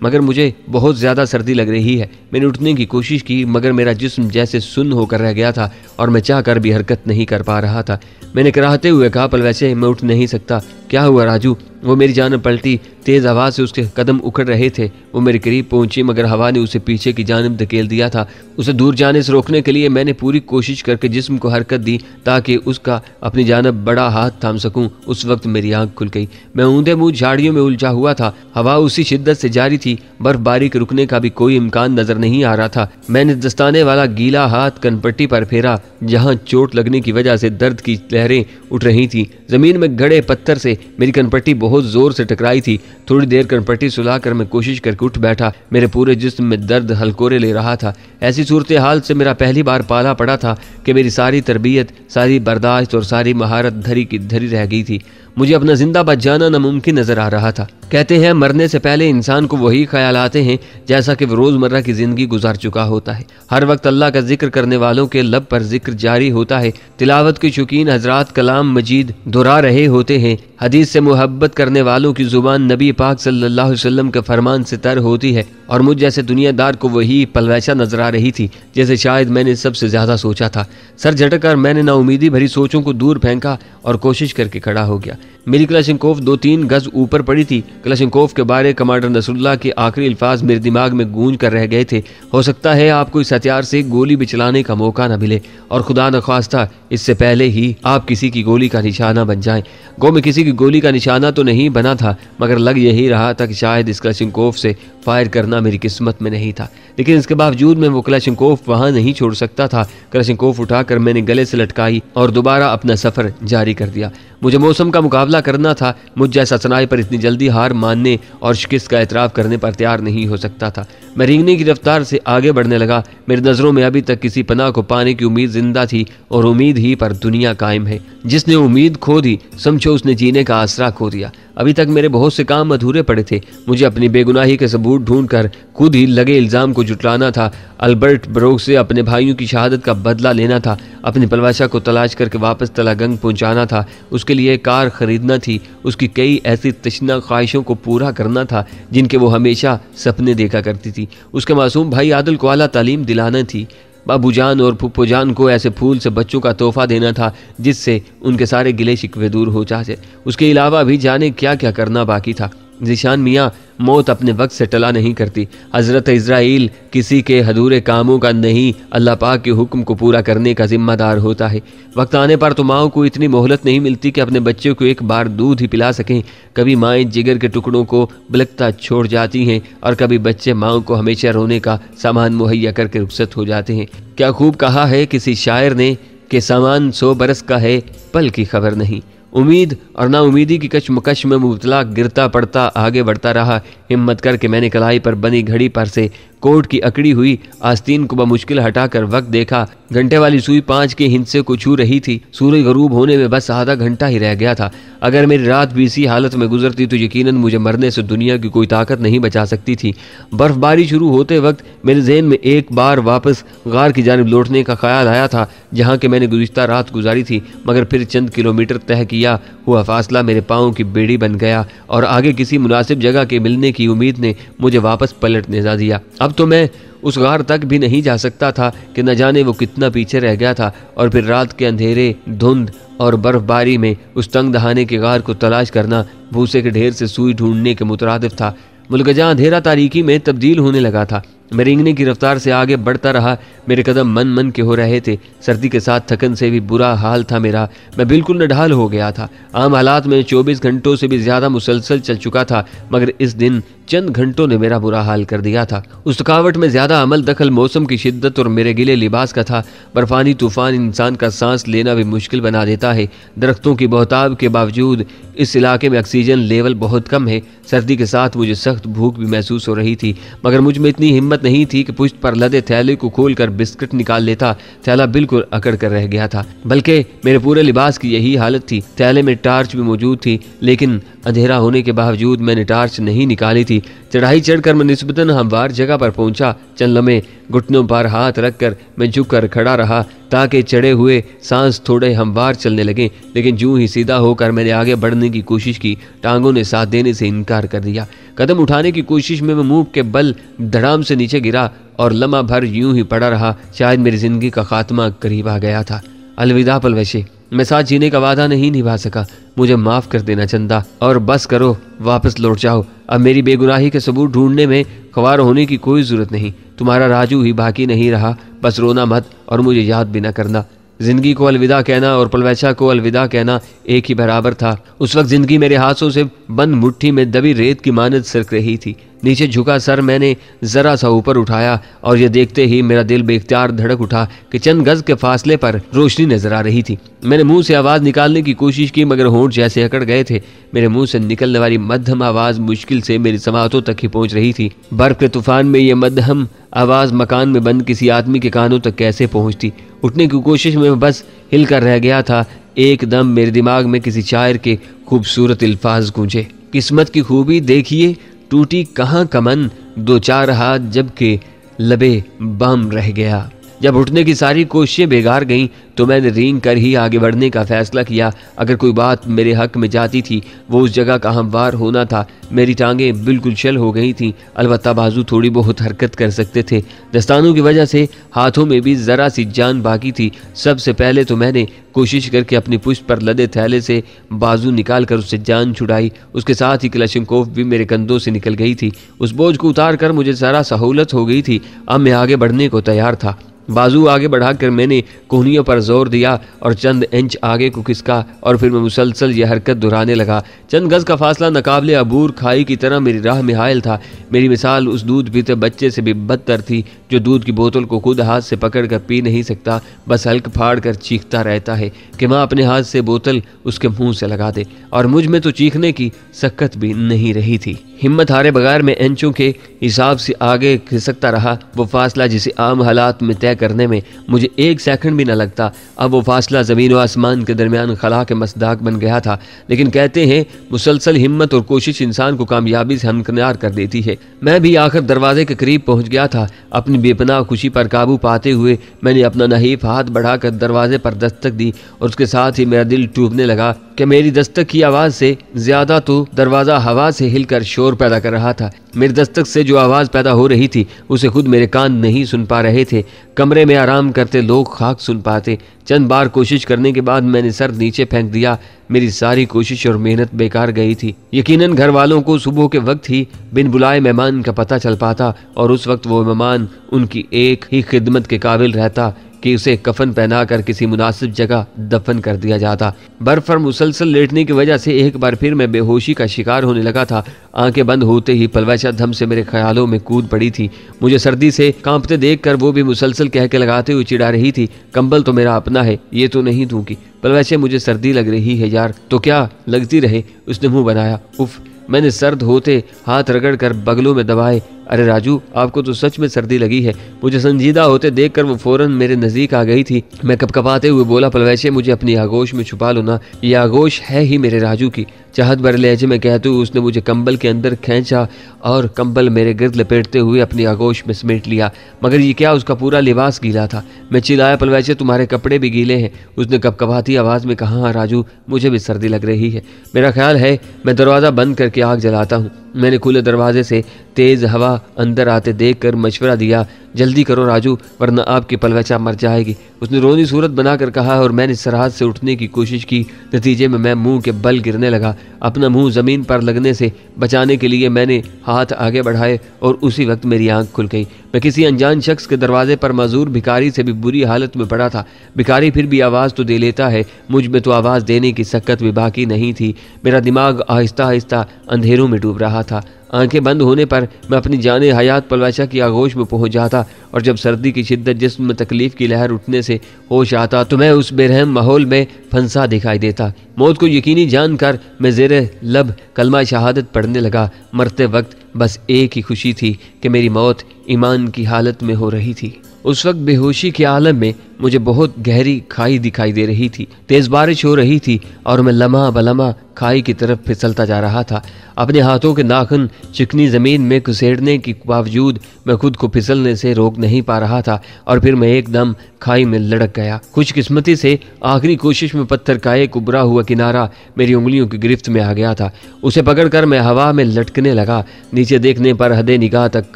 मगर मुझे बहुत ज़्यादा सर्दी लग रही है। मैंने उठने की कोशिश की, मगर मेरा जिस्म जैसे सुन्न होकर रह गया था और मैं चाह कर भी हरकत नहीं कर पा रहा था। मैंने कराहते हुए कहा, पलवैसे मैं उठ नहीं सकता। क्या हुआ राजू? वो मेरी जानिब पलटी। तेज़ हवा से उसके कदम उखड़ रहे थे। वो मेरे करीब पहुंची, मगर हवा ने उसे पीछे की जानिब धकेल दिया था। उसे दूर जाने से रोकने के लिए मैंने पूरी कोशिश करके जिस्म को हरकत दी ताकि उसका अपनी जानिब बड़ा हाथ थाम सकूं। उस वक्त मेरी आंख खुल गई। मैं ऊंधे मुंह झाड़ियों में उलझा हुआ था। हवा उसी शिद्दत से जारी थी। बर्फबारी के रुकने का भी कोई इम्कान नजर नहीं आ रहा था। मैंने दस्ताने वाला गीला हाथ कनपट्टी पर फेरा, जहां चोट लगने की वजह से दर्द की लहरें उठ रही थी। जमीन में गड़े पत्थर से मेरी कनपट्टी बहुत जोर से टकराई थी। थोड़ी देर कनपट्टी सुलाकर मैं कोशिश करके उठ बैठा। मेरे पूरे जिस्म में दर्द हलकोरे ले रहा था। ऐसी सूरत हाल से मेरा पहली बार पाला पड़ा था कि मेरी सारी तरबियत, सारी बर्दाश्त और सारी महारत धरी की धरी रह गई थी। मुझे अपना जिंदा बच जाना नामुमकिन नजर आ रहा था। कहते हैं मरने से पहले इंसान को वही ख्याल आते हैं जैसा कि वो रोज़मर्रा की ज़िंदगी गुजार चुका होता है। हर वक्त अल्लाह का जिक्र करने वालों के लब पर जिक्र जारी होता है। तिलावत के शौकीन हजरात कलाम मजीद दोहरा रहे होते हैं। हदीस से मोहब्बत करने वालों की जुबान नबी पाक सल्लल्लाहु अलैहि वसल्लम के फरमान से तर होती है और मुझ जैसे दुनियादार को वही पलवैसा नजर आ रही थी जैसे शायद मैंने सबसे ज्यादा सोचा था। सर झटक कर मैंने नाउमीदी भरी सोचों को दूर फेंका और कोशिश करके खड़ा हो गया। मेरी क्लाशनकोफ 2-3 गज ऊपर पड़ी थी। क्लाशनकोफ के बारे कमांडर नसरुल्लाह के आखिरी अल्फाज मेरे दिमाग में गूंज कर रह गए थे। हो सकता है आपको इस हथियार से गोली भी चलाने का मौका न मिले और खुदा न ख्वास्ता इससे पहले ही आप किसी की गोली का निशाना बन जाएं। गो मैं किसी की गोली का निशाना तो नहीं बना था, मगर लग यही रहा था कि शायद इस क्लाशनकोफ से फायर करना मेरी किस्मत में नहीं था। लेकिन इसके बावजूद मैं वो क्लाशनकोफ वहां नहीं छोड़ सकता था। क्लाशनकोफ उठाकर मैंने गले से लटकाई और दोबारा अपना सफर जारी कर दिया। मुझे मौसम का मुकाबला करना था। मुझ जैसा सनाई पर इतनी जल्दी हार मानने और शिकस्त का एतराफ़ करने पर तैयार नहीं हो सकता था। मैं रेंगने की रफ्तार से आगे बढ़ने लगा। मेरी नज़रों में अभी तक किसी पनाह को पाने की उम्मीद जिंदा थी और उम्मीद ही पर दुनिया कायम है। जिसने उम्मीद खो दी समझो उसने जीने का आसरा खो दिया। अभी तक मेरे बहुत से काम अधूरे पड़े थे। मुझे अपनी बेगुनाही के सबूत ढूंढकर खुद ही लगे इल्ज़ाम को जुटलाना था। अल्बर्ट ब्रोक से अपने भाइयों की शहादत का बदला लेना था। अपनी पलवाशा को तलाश करके वापस तलागंग पहुंचाना था। उसके लिए कार खरीदना थी। उसकी कई ऐसी तशना ख्वाहिशों को पूरा करना था जिनके वो हमेशा सपने देखा करती थी। उसके मासूम भाई आदिल को आला तालीम दिलाना थी। बाबूजान और फुप्पोजान को ऐसे फूल से बच्चों का तोहफा देना था जिससे उनके सारे गिले शिकवे दूर हो जाते। उसके अलावा भी जाने क्या क्या करना बाकी था। ज़ीशान मियाँ मौत अपने वक्त से टला नहीं करती। हज़रत इज़राइल किसी के अधूरे कामों का नहीं, अल्लाह पाक के हुक्म को पूरा करने का जिम्मेदार होता है। वक्त आने पर तो माओं को इतनी मोहलत नहीं मिलती कि अपने बच्चों को एक बार दूध ही पिला सकें। कभी माएँ जिगर के टुकड़ों को बिलखता छोड़ जाती हैं और कभी बच्चे माओं को हमेशा रोने का सामान मुहैया करके रुखसत हो जाते हैं। क्या खूब कहा है किसी शायर ने कि सामान 100 बरस का है, पल की खबर नहीं। उम्मीद और नाउमीदी की कशमकश में मुबतला गिरता पड़ता आगे बढ़ता रहा। हिम्मत करके मैंने कलाई पर बनी घड़ी पर से कोट की अकड़ी हुई आस्तीन को बमुश्किल हटाकर वक्त देखा। घंटे वाली सुई 5 के हिंसे को छू रही थी। सूरज गरूब होने में बस आधा घंटा ही रह गया था। अगर मेरी रात भी इसी हालत में गुजरती तो यकीनन मुझे मरने से दुनिया की कोई ताकत नहीं बचा सकती थी। बर्फबारी शुरू होते वक्त मेरे जहन में एक बार वापस गार की जानिब लौटने का ख्याल आया था जहाँ के मैंने गुज़िश्ता रात गुजारी थी, मगर फिर चंद किलोमीटर तय किया हुआ फासला मेरे पाँव की बेड़ी बन गया और आगे किसी मुनासिब जगह के मिलने की उम्मीद ने मुझे वापस पलटने जा दिया। अब तो मैं उस गार तक भी नहीं जा सकता था कि न जाने वो कितना पीछे रह गया था। और फिर रात के अंधेरे, धुंध और बर्फबारी में उस तंग दहाने के गार को तलाश करना भूसे के ढेर से सुई ढूंढने के मुतरादिफ था। मुल्क जहाँ अंधेरा तारीकी में तब्दील होने लगा था। मैं रेंगने की रफ्तार से आगे बढ़ता रहा। मेरे कदम मन मन के हो रहे थे। सर्दी के साथ थकन से भी बुरा हाल था मेरा। मैं बिल्कुल नढाल हो गया था। आम हालात में 24 घंटों से भी ज्यादा मुसलसल चल चुका था, मगर इस दिन चंद घंटों ने मेरा बुरा हाल कर दिया था। उस थकावट में ज्यादा अमल दखल मौसम की शिद्दत और मेरे गिले लिबास का था। बर्फानी तूफान इंसान का सांस लेना भी मुश्किल बना देता है। दरख्तों की बहुताब के बावजूद इस इलाके में ऑक्सीजन लेवल बहुत कम है। सर्दी के साथ मुझे सख्त भूख भी महसूस हो रही थी, मगर मुझ में इतनी हिम्मत नहीं थी कि पुश्त पर लदे थैले को खोलकर बिस्किट निकाल लेता। थैला बिल्कुल अकड़ कर रह गया था, बल्कि मेरे पूरे लिबास की यही हालत थी। थैले में टार्च भी मौजूद थी, लेकिन अंधेरा होने के बावजूद मैंने टार्च नहीं निकाली थी। चढ़ाई चढ़कर मैं निस्बतन हमवार जगह पर पहुंचा। चंद लम्हे घुटनों पर हाथ रखकर मैं झुककर खड़ा रहा ताकि चढ़े हुए सांस थोड़े हमवार चलने लगे, लेकिन जूं ही सीधा होकर मैंने आगे बढ़ने की कोशिश की, टांगों ने साथ देने से इनकार कर दिया। कदम उठाने की कोशिश में मैं मुंह के बल धड़ाम से नीचे गिरा और लम्हा भर यूं ही पड़ा रहा। शायद मेरी जिंदगी का खात्मा करीब आ गया था। अलविदा पलवशे, मैं साथ जीने का वादा नहीं निभा सका। मुझे माफ कर देना चंदा, और बस करो, वापस लौट जाओ। अब मेरी बेगुनाही के सबूत ढूंढने में ख्वार होने की कोई जरूरत नहीं। तुम्हारा राजू ही बाकी नहीं रहा। बस रोना मत और मुझे याद भी न करना। जिंदगी को अलविदा कहना और पलवैसा को अलविदा कहना एक ही बराबर था। उस वक्त जिंदगी मेरे हाथों से बंद मुट्ठी में दबी रेत की मानद सरक रही थी। नीचे झुका सर मैंने जरा सा ऊपर उठाया और ये देखते ही मेरा दिल बेख्तियार धड़क उठा कि चंद गज के फासले पर रोशनी नजर आ रही थी। मैंने मुंह से आवाज निकालने की कोशिश की, मगर होंठ जैसे अकड़ गए थे। मेरे मुंह से निकलने वाली मध्यम आवाज मुश्किल से मेरी समातों तक ही पहुंच रही थी। बर्फ के तूफान में ये मध्यम आवाज मकान में बंद किसी आदमी के कानों तक कैसे पहुंचती। उठने की कोशिश में बस हिलकर रह गया था। एकदम मेरे दिमाग में किसी शायर के खूबसूरत अल्फाज गूंजे। किस्मत की खूबी देखिए, टूटी कहाँ कमन, 2-4 हाथ जबकि लबे बम रह गया। जब उठने की सारी कोशिशें बेकार गईं तो मैंने रेंग कर ही आगे बढ़ने का फैसला किया। अगर कोई बात मेरे हक में जाती थी वो उस जगह का हमवार होना था। मेरी टांगें बिल्कुल चल हो गई थीं, अलबत्ता बाजू थोड़ी बहुत हरकत कर सकते थे। दस्तानों की वजह से हाथों में भी जरा सी जान बाकी थी। सबसे पहले तो मैंने कोशिश करके अपनी पुष्ट पर लदे थैले से बाजू निकाल कर उससे जान छुड़ाई। उसके साथ ही क्लशनकोफ भी मेरे कंधों से निकल गई थी। उस बोझ को उतार कर मुझे सारा सहूलत हो गई थी। अब मैं आगे बढ़ने को तैयार था। बाजू आगे बढ़ाकर मैंने कोहनियों पर जोर दिया और चंद इंच आगे को खिसका और फिर मैं मुसलसल यह हरकत दोहराने लगा। चंद गज का फासला नाकाबिले अबूर खाई की तरह मेरी राह में हायल था। मेरी मिसाल उस दूध पीते बच्चे से भी बदतर थी जो दूध की बोतल को खुद हाथ से पकड़ कर पी नहीं सकता, बस हल्क फाड़ कर चीखता रहता है कि माँ अपने हाथ से बोतल उसके मुंह से लगा दे। और मुझ में तो चीखने की सक्कत भी नहीं रही थी। हिम्मत हारे बगैर मैं इंचों के हिसाब से आगे खिसकता रहा। वो फासला जिसे आम हालात में तय करने में मुझे 1 सेकंड भी न लगता, अब वो फासला ज़मीन व आसमान के दरमियान खला के मसदाक बन गया था। लेकिन कहते हैं मुसलसल हिम्मत और कोशिश इंसान को कामयाबी से हमकिनार कर देती है। मैं भी आखिर दरवाजे के करीब पहुंच गया था। अपनी बेपनाह खुशी पर काबू पाते हुए मैंने अपना नहीफ हाथ बढ़ाकर दरवाजे पर दस्तक दी और उसके साथ ही मेरा दिल टूटने लगा कि मेरी दस्तक की आवाज़ से ज़्यादा तो दरवाज़ा हवा से हिलकर शोर पैदा कर रहा था। मेरी दस्तक से जो आवाज़ पैदा हो रही थी उसे खुद मेरे कान नहीं सुन पा रहे थे, कमरे में आराम करते लोग खाक सुन पाते। चंद बार कोशिश करने के बाद मैंने सर नीचे फेंक दिया। मेरी सारी कोशिश और मेहनत बेकार गई थी। यकीनन घर वालों को सुबह के वक्त ही बिन बुलाए मेहमान का पता चल पाता और उस वक्त वो मेहमान उनकी एक ही खिदमत के काबिल रहता कि उसे कफन पहनाकर किसी मुनासिब जगह दफन कर दिया जाता। बर्फ पर मुसलसल लेटने की वजह से एक बार फिर मैं बेहोशी का शिकार होने लगा था। आंखें बंद होते ही पलवैशा धम से मेरे ख्यालों में कूद पड़ी थी। मुझे सर्दी से कांपते देखकर वो भी मुसलसल कह के लगाते हुए चिढ़ा रही थी, कंबल तो मेरा अपना है, ये तो नहीं दूंगी। पलवैशा मुझे सर्दी लग रही है यार। तो क्या लगती रहे, उसने मुंह बनाया। उफ, मैंने सर्द होते हाथ रगड़ कर बगलों में दबाए। अरे राजू, आपको तो सच में सर्दी लगी है। मुझे संजीदा होते देखकर वो फौरन मेरे नज़दीक आ गई थी। मैं कपकपाते हुए बोला, पलवैसे मुझे अपनी आगोश में छुपा लो ना, ये आगोश है ही मेरे राजू की। चाहत भरे लहजे में कहते हुए उसने मुझे कंबल के अंदर खींचा और कंबल मेरे गिर्द लपेटते हुए अपनी आगोश में समेट लिया। मगर ये क्या, उसका पूरा लिबास गीला था। मैं चिल्लाया, पलवैसे तुम्हारे कपड़े भी गीले हैं। उसने कपकपाती आवाज़ में कहा, हाँ राजू, मुझे भी सर्दी लग रही है। मेरा ख्याल है मैं दरवाज़ा बंद करके आग जलाता हूँ। मैंने खुले दरवाजे से तेज हवा अंदर आते देखकर मशवरा दिया, जल्दी करो राजू, वरना आपकी पलवैचा मर जाएगी। उसने रोनी सूरत बनाकर कहा और मैंने सरहद से उठने की कोशिश की। नतीजे में मैं मुंह के बल गिरने लगा। अपना मुंह ज़मीन पर लगने से बचाने के लिए मैंने हाथ आगे बढ़ाए और उसी वक्त मेरी आंख खुल गई। मैं किसी अनजान शख्स के दरवाजे पर मजूर भिखारी से भी बुरी हालत में पड़ा था। भिखारी फिर भी आवाज़ तो दे लेता है, मुझ में तो आवाज़ देने की सक्कत भी बाकी नहीं थी। मेरा दिमाग आहिस्ता आहिस्ता अंधेरों में डूब रहा था। आंखें बंद होने पर मैं अपनी जाने हयात पलवैशा की आगोश में पहुंच जाता और जब सर्दी की शिद्दत जिस्म में तकलीफ की लहर उठने से होश आता तो मैं उस बेरहम माहौल में फंसा दिखाई देता। मौत को यकीनी जानकर मैं ज़ेरे लब कलमा शहादत पढ़ने लगा। मरते वक्त बस एक ही खुशी थी कि मेरी मौत ईमान की हालत में हो रही थी। उस वक्त बेहोशी के आलम में मुझे बहुत गहरी खाई दिखाई दे रही थी। तेज़ बारिश हो रही थी और मैं लम्हा बलम्हा खाई की तरफ फिसलता जा रहा था। अपने हाथों के नाखून चिकनी ज़मीन में घुसेड़ने के बावजूद मैं खुद को फिसलने से रोक नहीं पा रहा था और फिर मैं एकदम खाई में लड़क गया। खुशकिस्मती से आखिरी कोशिश में पत्थर का एक उभरा हुआ किनारा मेरी उंगलियों की गिरफ्त में आ गया था। उसे पकड़कर मैं हवा में लटकने लगा। नीचे देखने पर हदे निगाह तक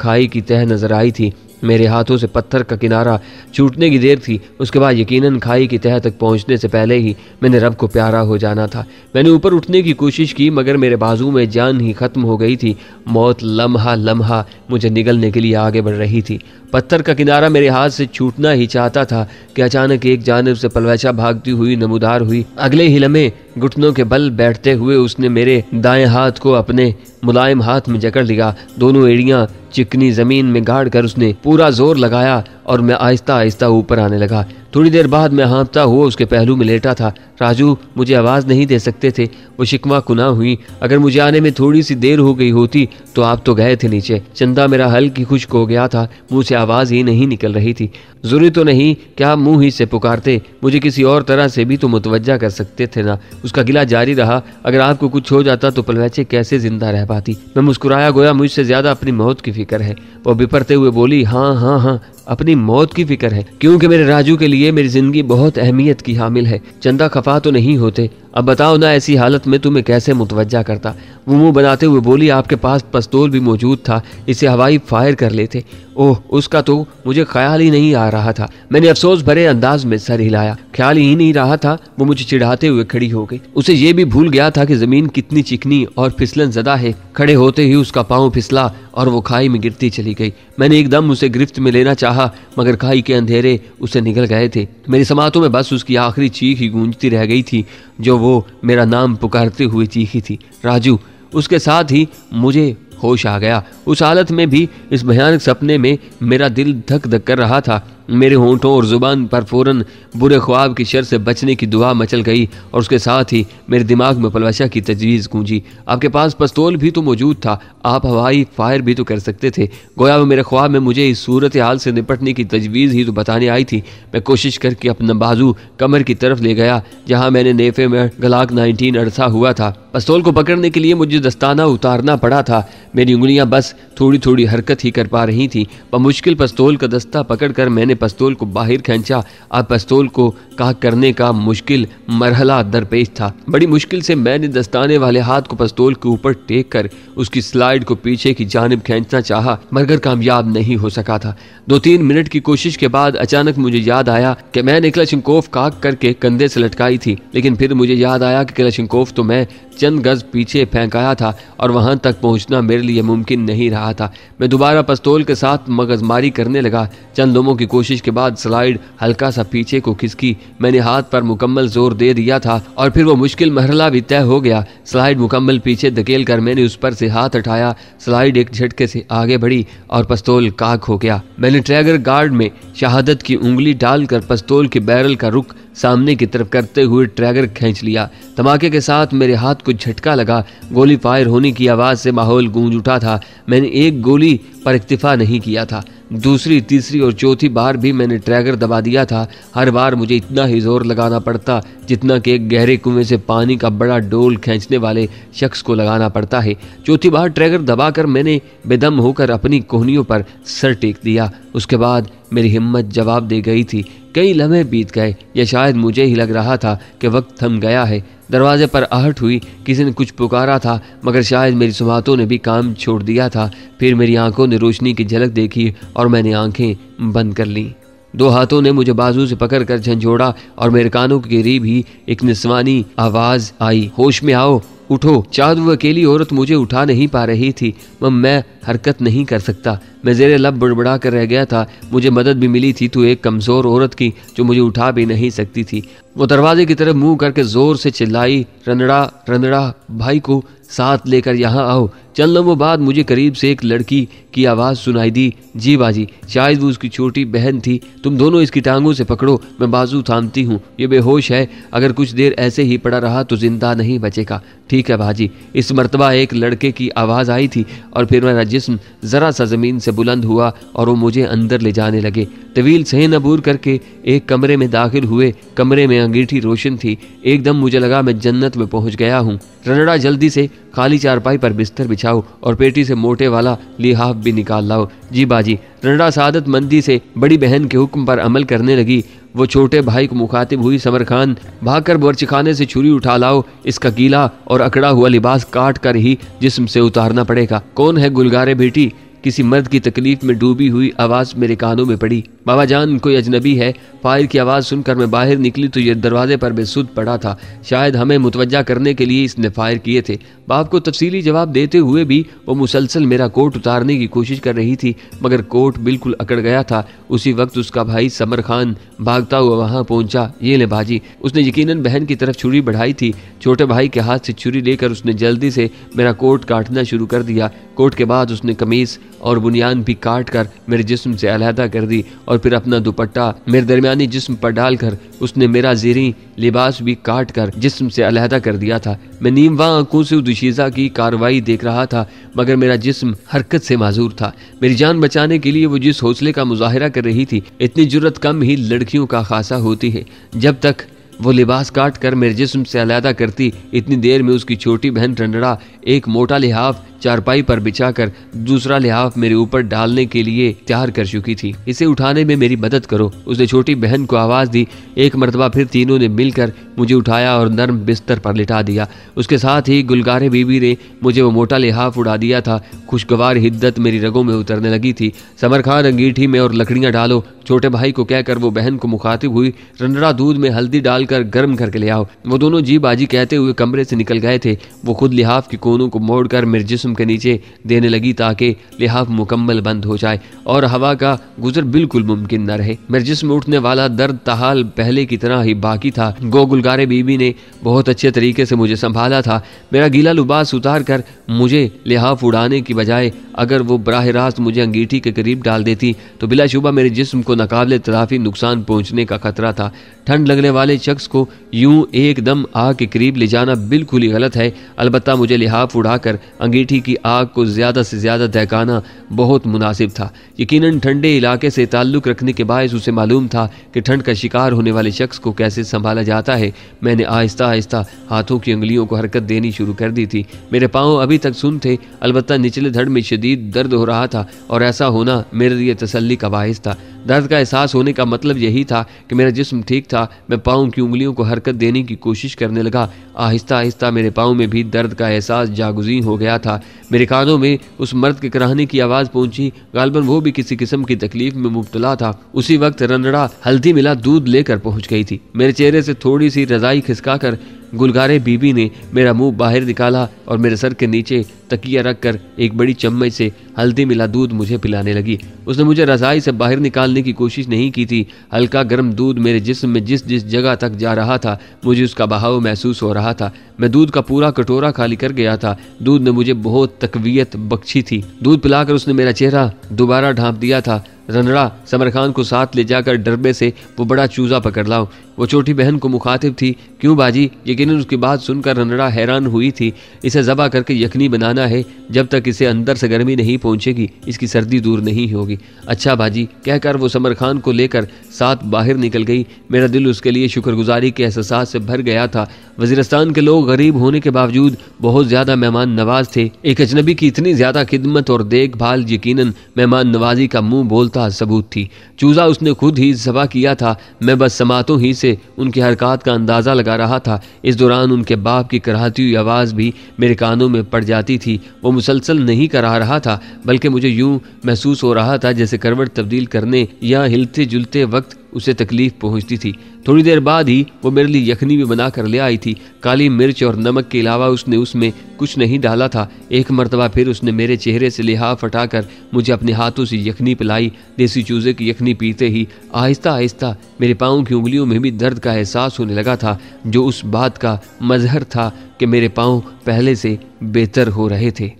खाई की तह नजर आई थी। मेरे हाथों से पत्थर का किनारा छूटने की देर थी। उसके बाद यकीनन खाई की तह तक पहुंचने से पहले ही मैंने रब को प्यारा हो जाना था। मैंने ऊपर उठने की कोशिश की मगर मेरे बाजू में जान ही खत्म हो गई थी। मौत लम्हा लम्हा मुझे निगलने के लिए आगे बढ़ रही थी। पत्थर का किनारा मेरे हाथ से छूटना ही चाहता था कि अचानक एक जानिब से पलवैशा भागती हुई नमूदार हुई। अगले ही लम्हे घुटनों के बल बैठते हुए उसने मेरे दाएं हाथ को अपने मुलायम हाथ में जकड़ लिया। दोनों एड़ियां चिकनी जमीन में गाड़ कर उसने पूरा जोर लगाया और मैं आहिस्ता आहिस्ता ऊपर आने लगा। थोड़ी देर बाद मैं हाँफता हुआ उसके पहलू में लेटा था। राजू, मुझे आवाज़ नहीं दे सकते थे। वो शिकवा कुना हुई, अगर मुझे आने में थोड़ी सी देर हो गई होती तो आप तो गए थे नीचे। चंदा मेरा हल्की खुश्क हो गया था, मुंह से आवाज़ ही नहीं निकल रही थी। ज़रूरी तो नहीं कि आप मुंह ही से पुकारते, मुझे किसी और तरह से भी तो मुतवज्जा कर सकते थे ना। उसका गिला जारी रहा, अगर आपको कुछ हो जाता तो पलवैचे कैसे जिंदा रह पाती। मैं मुस्कुराया, गोया मुझसे ज़्यादा अपनी मौत की फिक्र है। वो बिपरते हुए बोली, हाँ हाँ हाँ, अपनी मौत की फिक्र है, क्योंकि मेरे राजू के लिए मेरी जिंदगी बहुत अहमियत की हामिल है। चंदा खफा तो नहीं होते? अब बताओ ना, ऐसी हालत में तुम्हें कैसे मुतवज्जा करता। वो मुंह बनाते हुए बोली, आपके पास पिस्तौल भी मौजूद था, इसे हवाई फायर कर लेते। ओह, उसका तो मुझे ख्याल ही नहीं आ रहा था। मैंने अफसोस भरे अंदाज में सर हिलाया। ख्याल ही नहीं रहा था। वो मुझे चिढ़ाते हुए खड़ी हो गई। उसे ये भी भूल गया था कि जमीन कितनी चिकनी और फिसलन ज़दा है। खड़े होते ही उसका पांव फिसला और वो खाई में गिरती चली गई। मैंने एकदम उसे गिरफ्त में लेना चाहा, मगर खाई के अंधेरे उसे निकल गए थे। मेरी समातों में बस उसकी आखिरी चीख ही गूंजती रह गई थी, जो वो मेरा नाम पुकारते हुए चीखी थी, राजू। उसके साथ ही मुझे होश आ गया। उस हालत में भी इस भयानक सपने में मेरा दिल धक धक कर रहा था। मेरे होंठों और जुबान पर फौरन बुरे ख्वाब की शर से बचने की दुआ मचल गई और उसके साथ ही मेरे दिमाग में पलवशा की तजवीज़ गूंजी। आपके पास पिस्तौल भी तो मौजूद था, आप हवाई फायर भी तो कर सकते थे। गोया वो मेरे ख्वाब में मुझे इस सूरत हाल से निपटने की तजवीज़ ही तो बताने आई थी। मैं कोशिश करके अपना बाजू कमर की तरफ ले गया, जहाँ मैंने नेफे में गलाक 19 अड़सा हुआ था। पिस्तौल को पकड़ने के लिए मुझे दस्ताना उतारना पड़ा था। मेरी उंगलियां बस थोड़ी थोड़ी हरकत ही कर पा रही थी। मुश्किल पिस्तौल का दस्ता पकड़कर मैंने पिस्तौल को बाहर खींचा। अब पिस्तौल को काक करने का मुश्किल मरहला दरपेश था। बड़ी मुश्किल से मैंने दस्ताने वाले हाथ को पिस्तौल के ऊपर टेक कर उसकी स्लाइड को पीछे की जानिब खींचना चाहा, मगर कामयाब नहीं हो सका था। 2-3 मिनट की कोशिश के बाद अचानक मुझे याद आया कि मैंने क्लाशिंकोव काक करके कंधे से लटकाई थी। लेकिन फिर मुझे याद आया कि क्लाशिंकोव तो मैं चंद गज पीछे फेंकाया था और वहां तक पहुंचना मेरे लिए मुमकिन नहीं रहा था। मैं दोबारा पिस्तौल के साथ मगजमारी करने लगा। चंद लोगों की कोशिश के बाद स्लाइड हल्का सा पीछे को खिसकी। मैंने हाथ पर मुकम्मल जोर दे दिया था और फिर वो मुश्किल मरहला भी तय हो गया। स्लाइड मुकम्मल पीछे धकेल कर मैंने उस पर से हाथ हटाया। स्लाइड एक झटके से आगे बढ़ी और पिस्तौल काक हो गया। मैंने ट्रैगर गार्ड में शहादत की उंगली डालकर पिस्तौल के बैरल का रुख सामने की तरफ करते हुए ट्रैगर खींच लिया। धमाके के साथ मेरे हाथ को झटका लगा। गोली फायर होने की आवाज़ से माहौल गूंज उठा था। मैंने एक गोली पर इक्तिफा नहीं किया था, दूसरी, तीसरी और चौथी बार भी मैंने ट्रैगर दबा दिया था। हर बार मुझे इतना ही जोर लगाना पड़ता जितना कि एक गहरे कुएं से पानी का बड़ा डोल खींचने वाले शख्स को लगाना पड़ता है। चौथी बार ट्रैगर दबाकर मैंने बेदम होकर अपनी कोहनियों पर सर टेक दिया। उसके बाद मेरी हिम्मत जवाब दे गई थी। कई लम्हे बीत गए, या शायद मुझे ही लग रहा था कि वक्त थम गया है। दरवाजे पर आहट हुई, किसी ने कुछ पुकारा था, मगर शायद मेरी सुबातों ने भी काम छोड़ दिया था। फिर मेरी आंखों ने रोशनी की झलक देखी और मैंने आंखें बंद कर लीं। 2 हाथों ने मुझे बाजू से पकड़कर झंझोड़ा और मेरे कानों के करीब ही एक निस्वानी आवाज आई, होश में आओ, उठो। शायद वो अकेली औरत मुझे उठा नहीं पा रही थी। मैं हरकत नहीं कर सकता। मैं ज़ेरे लब बड़बड़ा कर रह गया था। मुझे मदद भी मिली थी तो एक कमज़ोर औरत की, जो मुझे उठा भी नहीं सकती थी। वो दरवाजे की तरफ मुंह करके ज़ोर से चिल्लाई, रंदड़ा रंदड़ा, भाई को साथ लेकर यहाँ आओ। चंद लम्हों बाद मुझे करीब से एक लड़की की आवाज़ सुनाई दी, जी बाजी। शायद वो उसकी छोटी बहन थी। तुम दोनों इसकी टांगों से पकड़ो, मैं बाजू थामती हूँ। ये बेहोश है, अगर कुछ देर ऐसे ही पड़ा रहा तो जिंदा नहीं बचेगा। ठीक है बाजी। इस मर्तबा एक लड़के की आवाज़ आई थी और फिर मेरा जिस्म ज़रा सा ज़मीन से बुलंद हुआ और वो मुझे अंदर ले जाने लगे। तवील सहन अबूर करके एक कमरे में दाखिल हुए। कमरे में अंगीठी रोशन थी। एकदम मुझे लगा मैं जन्नत में पहुंच गया हूँ। रनड़ा, जल्दी से खाली चारपाई पर बिस्तर बिछाओ और पेटी से मोटे वाला लिहाफ भी निकाल लाओ। जी बाजी। रनड़ा सादत मंदी से बड़ी बहन के हुक्म पर अमल करने लगी। वो छोटे भाई को मुखातिब हुई, समर खान, भागकर बर्चिखाने से छुरी उठा लाओ। इसका गीला और अकड़ा हुआ लिबास काट कर ही जिस्म से उतारना पड़ेगा। कौन है गुलगारे बेटी? किसी मर्द की तकलीफ में डूबी हुई आवाज़ मेरे कानों में पड़ी। बाबा जान, कोई अजनबी है। फायर की आवाज़ सुनकर मैं बाहर निकली तो ये दरवाजे पर बेसुध पड़ा था। शायद हमें मुतवज्जा करने के लिए इसने फायर किए थे। बाप को तफसीली जवाब देते हुए भी वो मुसलसल मेरा कोट उतारने की कोशिश कर रही थी, मगर कोट बिल्कुल अकड़ गया था। उसी वक्त उसका भाई समर खान भागता हुआ वहां पहुंचा। ये ले बाजी। उसने यकीनन बहन की तरफ छुरी बढ़ाई थी। छोटे भाई के हाथ से छुरी लेकर उसने जल्दी से मेरा कोट काटना शुरू कर दिया। कोट के बाद उसने कमीज और बुनियान भी काट कर मेरे जिस्म से अलहदा कर दी और फिर अपना दुपट्टा मेरे दरमियानी जिस्म पर डालकर उसने मेरा ज़ेरी लिबास भी काट कर जिस्म से अलहदा कर दिया था। मैं नीमवा आंखों से दुशीज़ा की कार्रवाई देख रहा था, मगर मेरा जिस्म हरकत से माजूर था। मेरी जान बचाने के लिए वो जिस हौसले का मुजाहिरा कर रही थी, इतनी जुर्रत कम ही लड़कियों का खासा होती है। जब तक वो लिबास काट कर मेरे जिस्म से अलहदा करती, इतनी देर में उसकी छोटी बहन रंडड़ा एक मोटा लिहाफ चारपाई पर बिछाकर दूसरा लिहाफ मेरे ऊपर डालने के लिए तैयार कर चुकी थी। इसे उठाने में मेरी मदद करो, उसने छोटी बहन को आवाज दी। एक मर्तबा फिर तीनों ने मिलकर मुझे उठाया और नर्म बिस्तर पर लिटा दिया। उसके साथ ही गुलगारे बीबी ने मुझे वो मोटा लिहाफ उड़ा दिया था। खुशगवार हिद्दत मेरी रगों में उतरने लगी थी। समर खान, अंगीठी में और लकड़ियां डालो, छोटे भाई को कहकर वो बहन को मुखातिब हुई। रंडड़ा दूध में हल्दी डालकर गर्म करके ले आओ। वो दोनों जी बाजी कहते हुए कमरे से निकल गए थे। वो खुद लिहाफ के कोनों को मोड़कर मेरे जिस्म के नीचे देने लगी ताकि लिहाफ मुकम्मल बंद हो जाए और हवा का गुजर बिल्कुल मुमकिन न रहे। मेरे जिस्म में उठने वाला दर्द ताहाल पहले की तरह ही बाकी था। गो गुलगारे बीबी ने बहुत अच्छे तरीके से मुझे संभाला था। मेरा गीला लिबास उतार कर मुझे लिहाफ उड़ाने की बजाय अगर वो बराह रास्त मुझे अंगीठी के करीब डाल देती तो बिलाशुबा मेरे जिस्म को नाकाबिले तदाफी नुकसान पहुंचने का खतरा था। ठंड लगने वाले शख्स को यूं एकदम आग के करीब ले जाना बिल्कुल ही गलत है। अलबत्ता मुझे लिहाफ उड़ाकर अंगीठी की आग को ज्यादा से ज्यादा दहकाना बहुत मुनासिब था। यकीनन ठंडे इलाके से ताल्लुक रखने के बायस उसे मालूम था कि ठंड का शिकार होने वाले शख्स को कैसे संभाला जाता है। मैंने आहिस्ता आहिस्ता हाथों की उंगलियों को हरकत देनी शुरू कर दी थी। मेरे पाँव अभी तक सुन थे, अलबत्ता निचले धड़ में शदीद दर्द हो रहा था और ऐसा होना मेरे लिए तसल्ली का बायस था। दर्द का एहसास होने का मतलब यही था कि मेरा जिस्म ठीक था। मैं पाँव की उंगलियों को हरकत देने की कोशिश करने लगा। आहिस्ता आहिस्ता मेरे पाँव में भी दर्द का एहसास जागुज़ी हो गया था। मेरे कानों में उस मर्द के कराहने की आवाज़ पहुंची। गालबन वो भी किसी किस्म की तकलीफ में मुब्तला था। उसी वक्त रंडड़ा हल्दी मिला दूध लेकर पहुंच गई थी। मेरे चेहरे से थोड़ी सी रजाई खिसकाकर गुलगारे बीबी ने मेरा मुंह बाहर निकाला और मेरे सर के नीचे तकिया रखकर एक बड़ी चम्मच से हल्दी मिला दूध मुझे पिलाने लगी। उसने मुझे रजाई से बाहर निकालने की कोशिश नहीं की थी। हल्का गर्म दूध मेरे जिस्म में जिस जिस जगह तक जा रहा था मुझे उसका बहाव महसूस हो रहा था। मैं दूध का पूरा कटोरा खाली कर गया था। दूध ने मुझे बहुत तकवीयत बख्शी थी। दूध पिलाकर उसने मेरा चेहरा दोबारा ढांप दिया था। रंडड़ा, समर खान को साथ ले जाकर डरबे से वो बड़ा चूजा पकड़ लाओ। वो छोटी बहन को मुखातिब थी। क्यों बाजी? यकीनन उसकी बात सुनकर रंडड़ा हैरान हुई थी। इसे ज़बा करके यखनी बनाना है। जब तक इसे अंदर से गर्मी नहीं पहुंचेगी इसकी सर्दी दूर नहीं होगी। अच्छा बाजी, कहकर वो समर खान को लेकर साथ बाहर निकल गई। मेरा दिल उसके लिए शुक्रगुजारी के एहसास से भर गया था। वजीरिस्तान के लोग गरीब होने के बावजूद बहुत ज़्यादा मेहमान नवाज थे। एक अजनबी की इतनी ज़्यादा खिदमत और देखभाल यकीनन मेहमान नवाजी का मुंह बोलता सबूत थी। चूजा उसने खुद ही ज़बा किया था। मैं बस समातों ही से उनकी हरकत का अंदाज़ा लगा रहा था। इस दौरान उनके बाप की कराहती हुई आवाज़ भी मेरे कानों में पड़ जाती थी। वो मुसलसल नहीं करा रहा था बल्कि मुझे यूं महसूस हो रहा था जैसे करवट तब्दील करने या हिलते जुलते वक्त उसे तकलीफ पहुंचती थी। थोड़ी देर बाद ही वो मेरे लिए यखनी भी बना कर ले आई थी। काली मिर्च और नमक के अलावा उसने उसमें कुछ नहीं डाला था। एक मरतबा फिर उसने मेरे चेहरे से लिहाफ हटाकर मुझे अपने हाथों से यखनी पिलाई। देसी चूजे की यखनी पीते ही आहिस्ता आहिस्ता मेरे पाँव की उंगलियों में भी दर्द का एहसास होने लगा था, जो उस बात का मजहर था कि मेरे पाँव पहले से बेहतर हो रहे थे।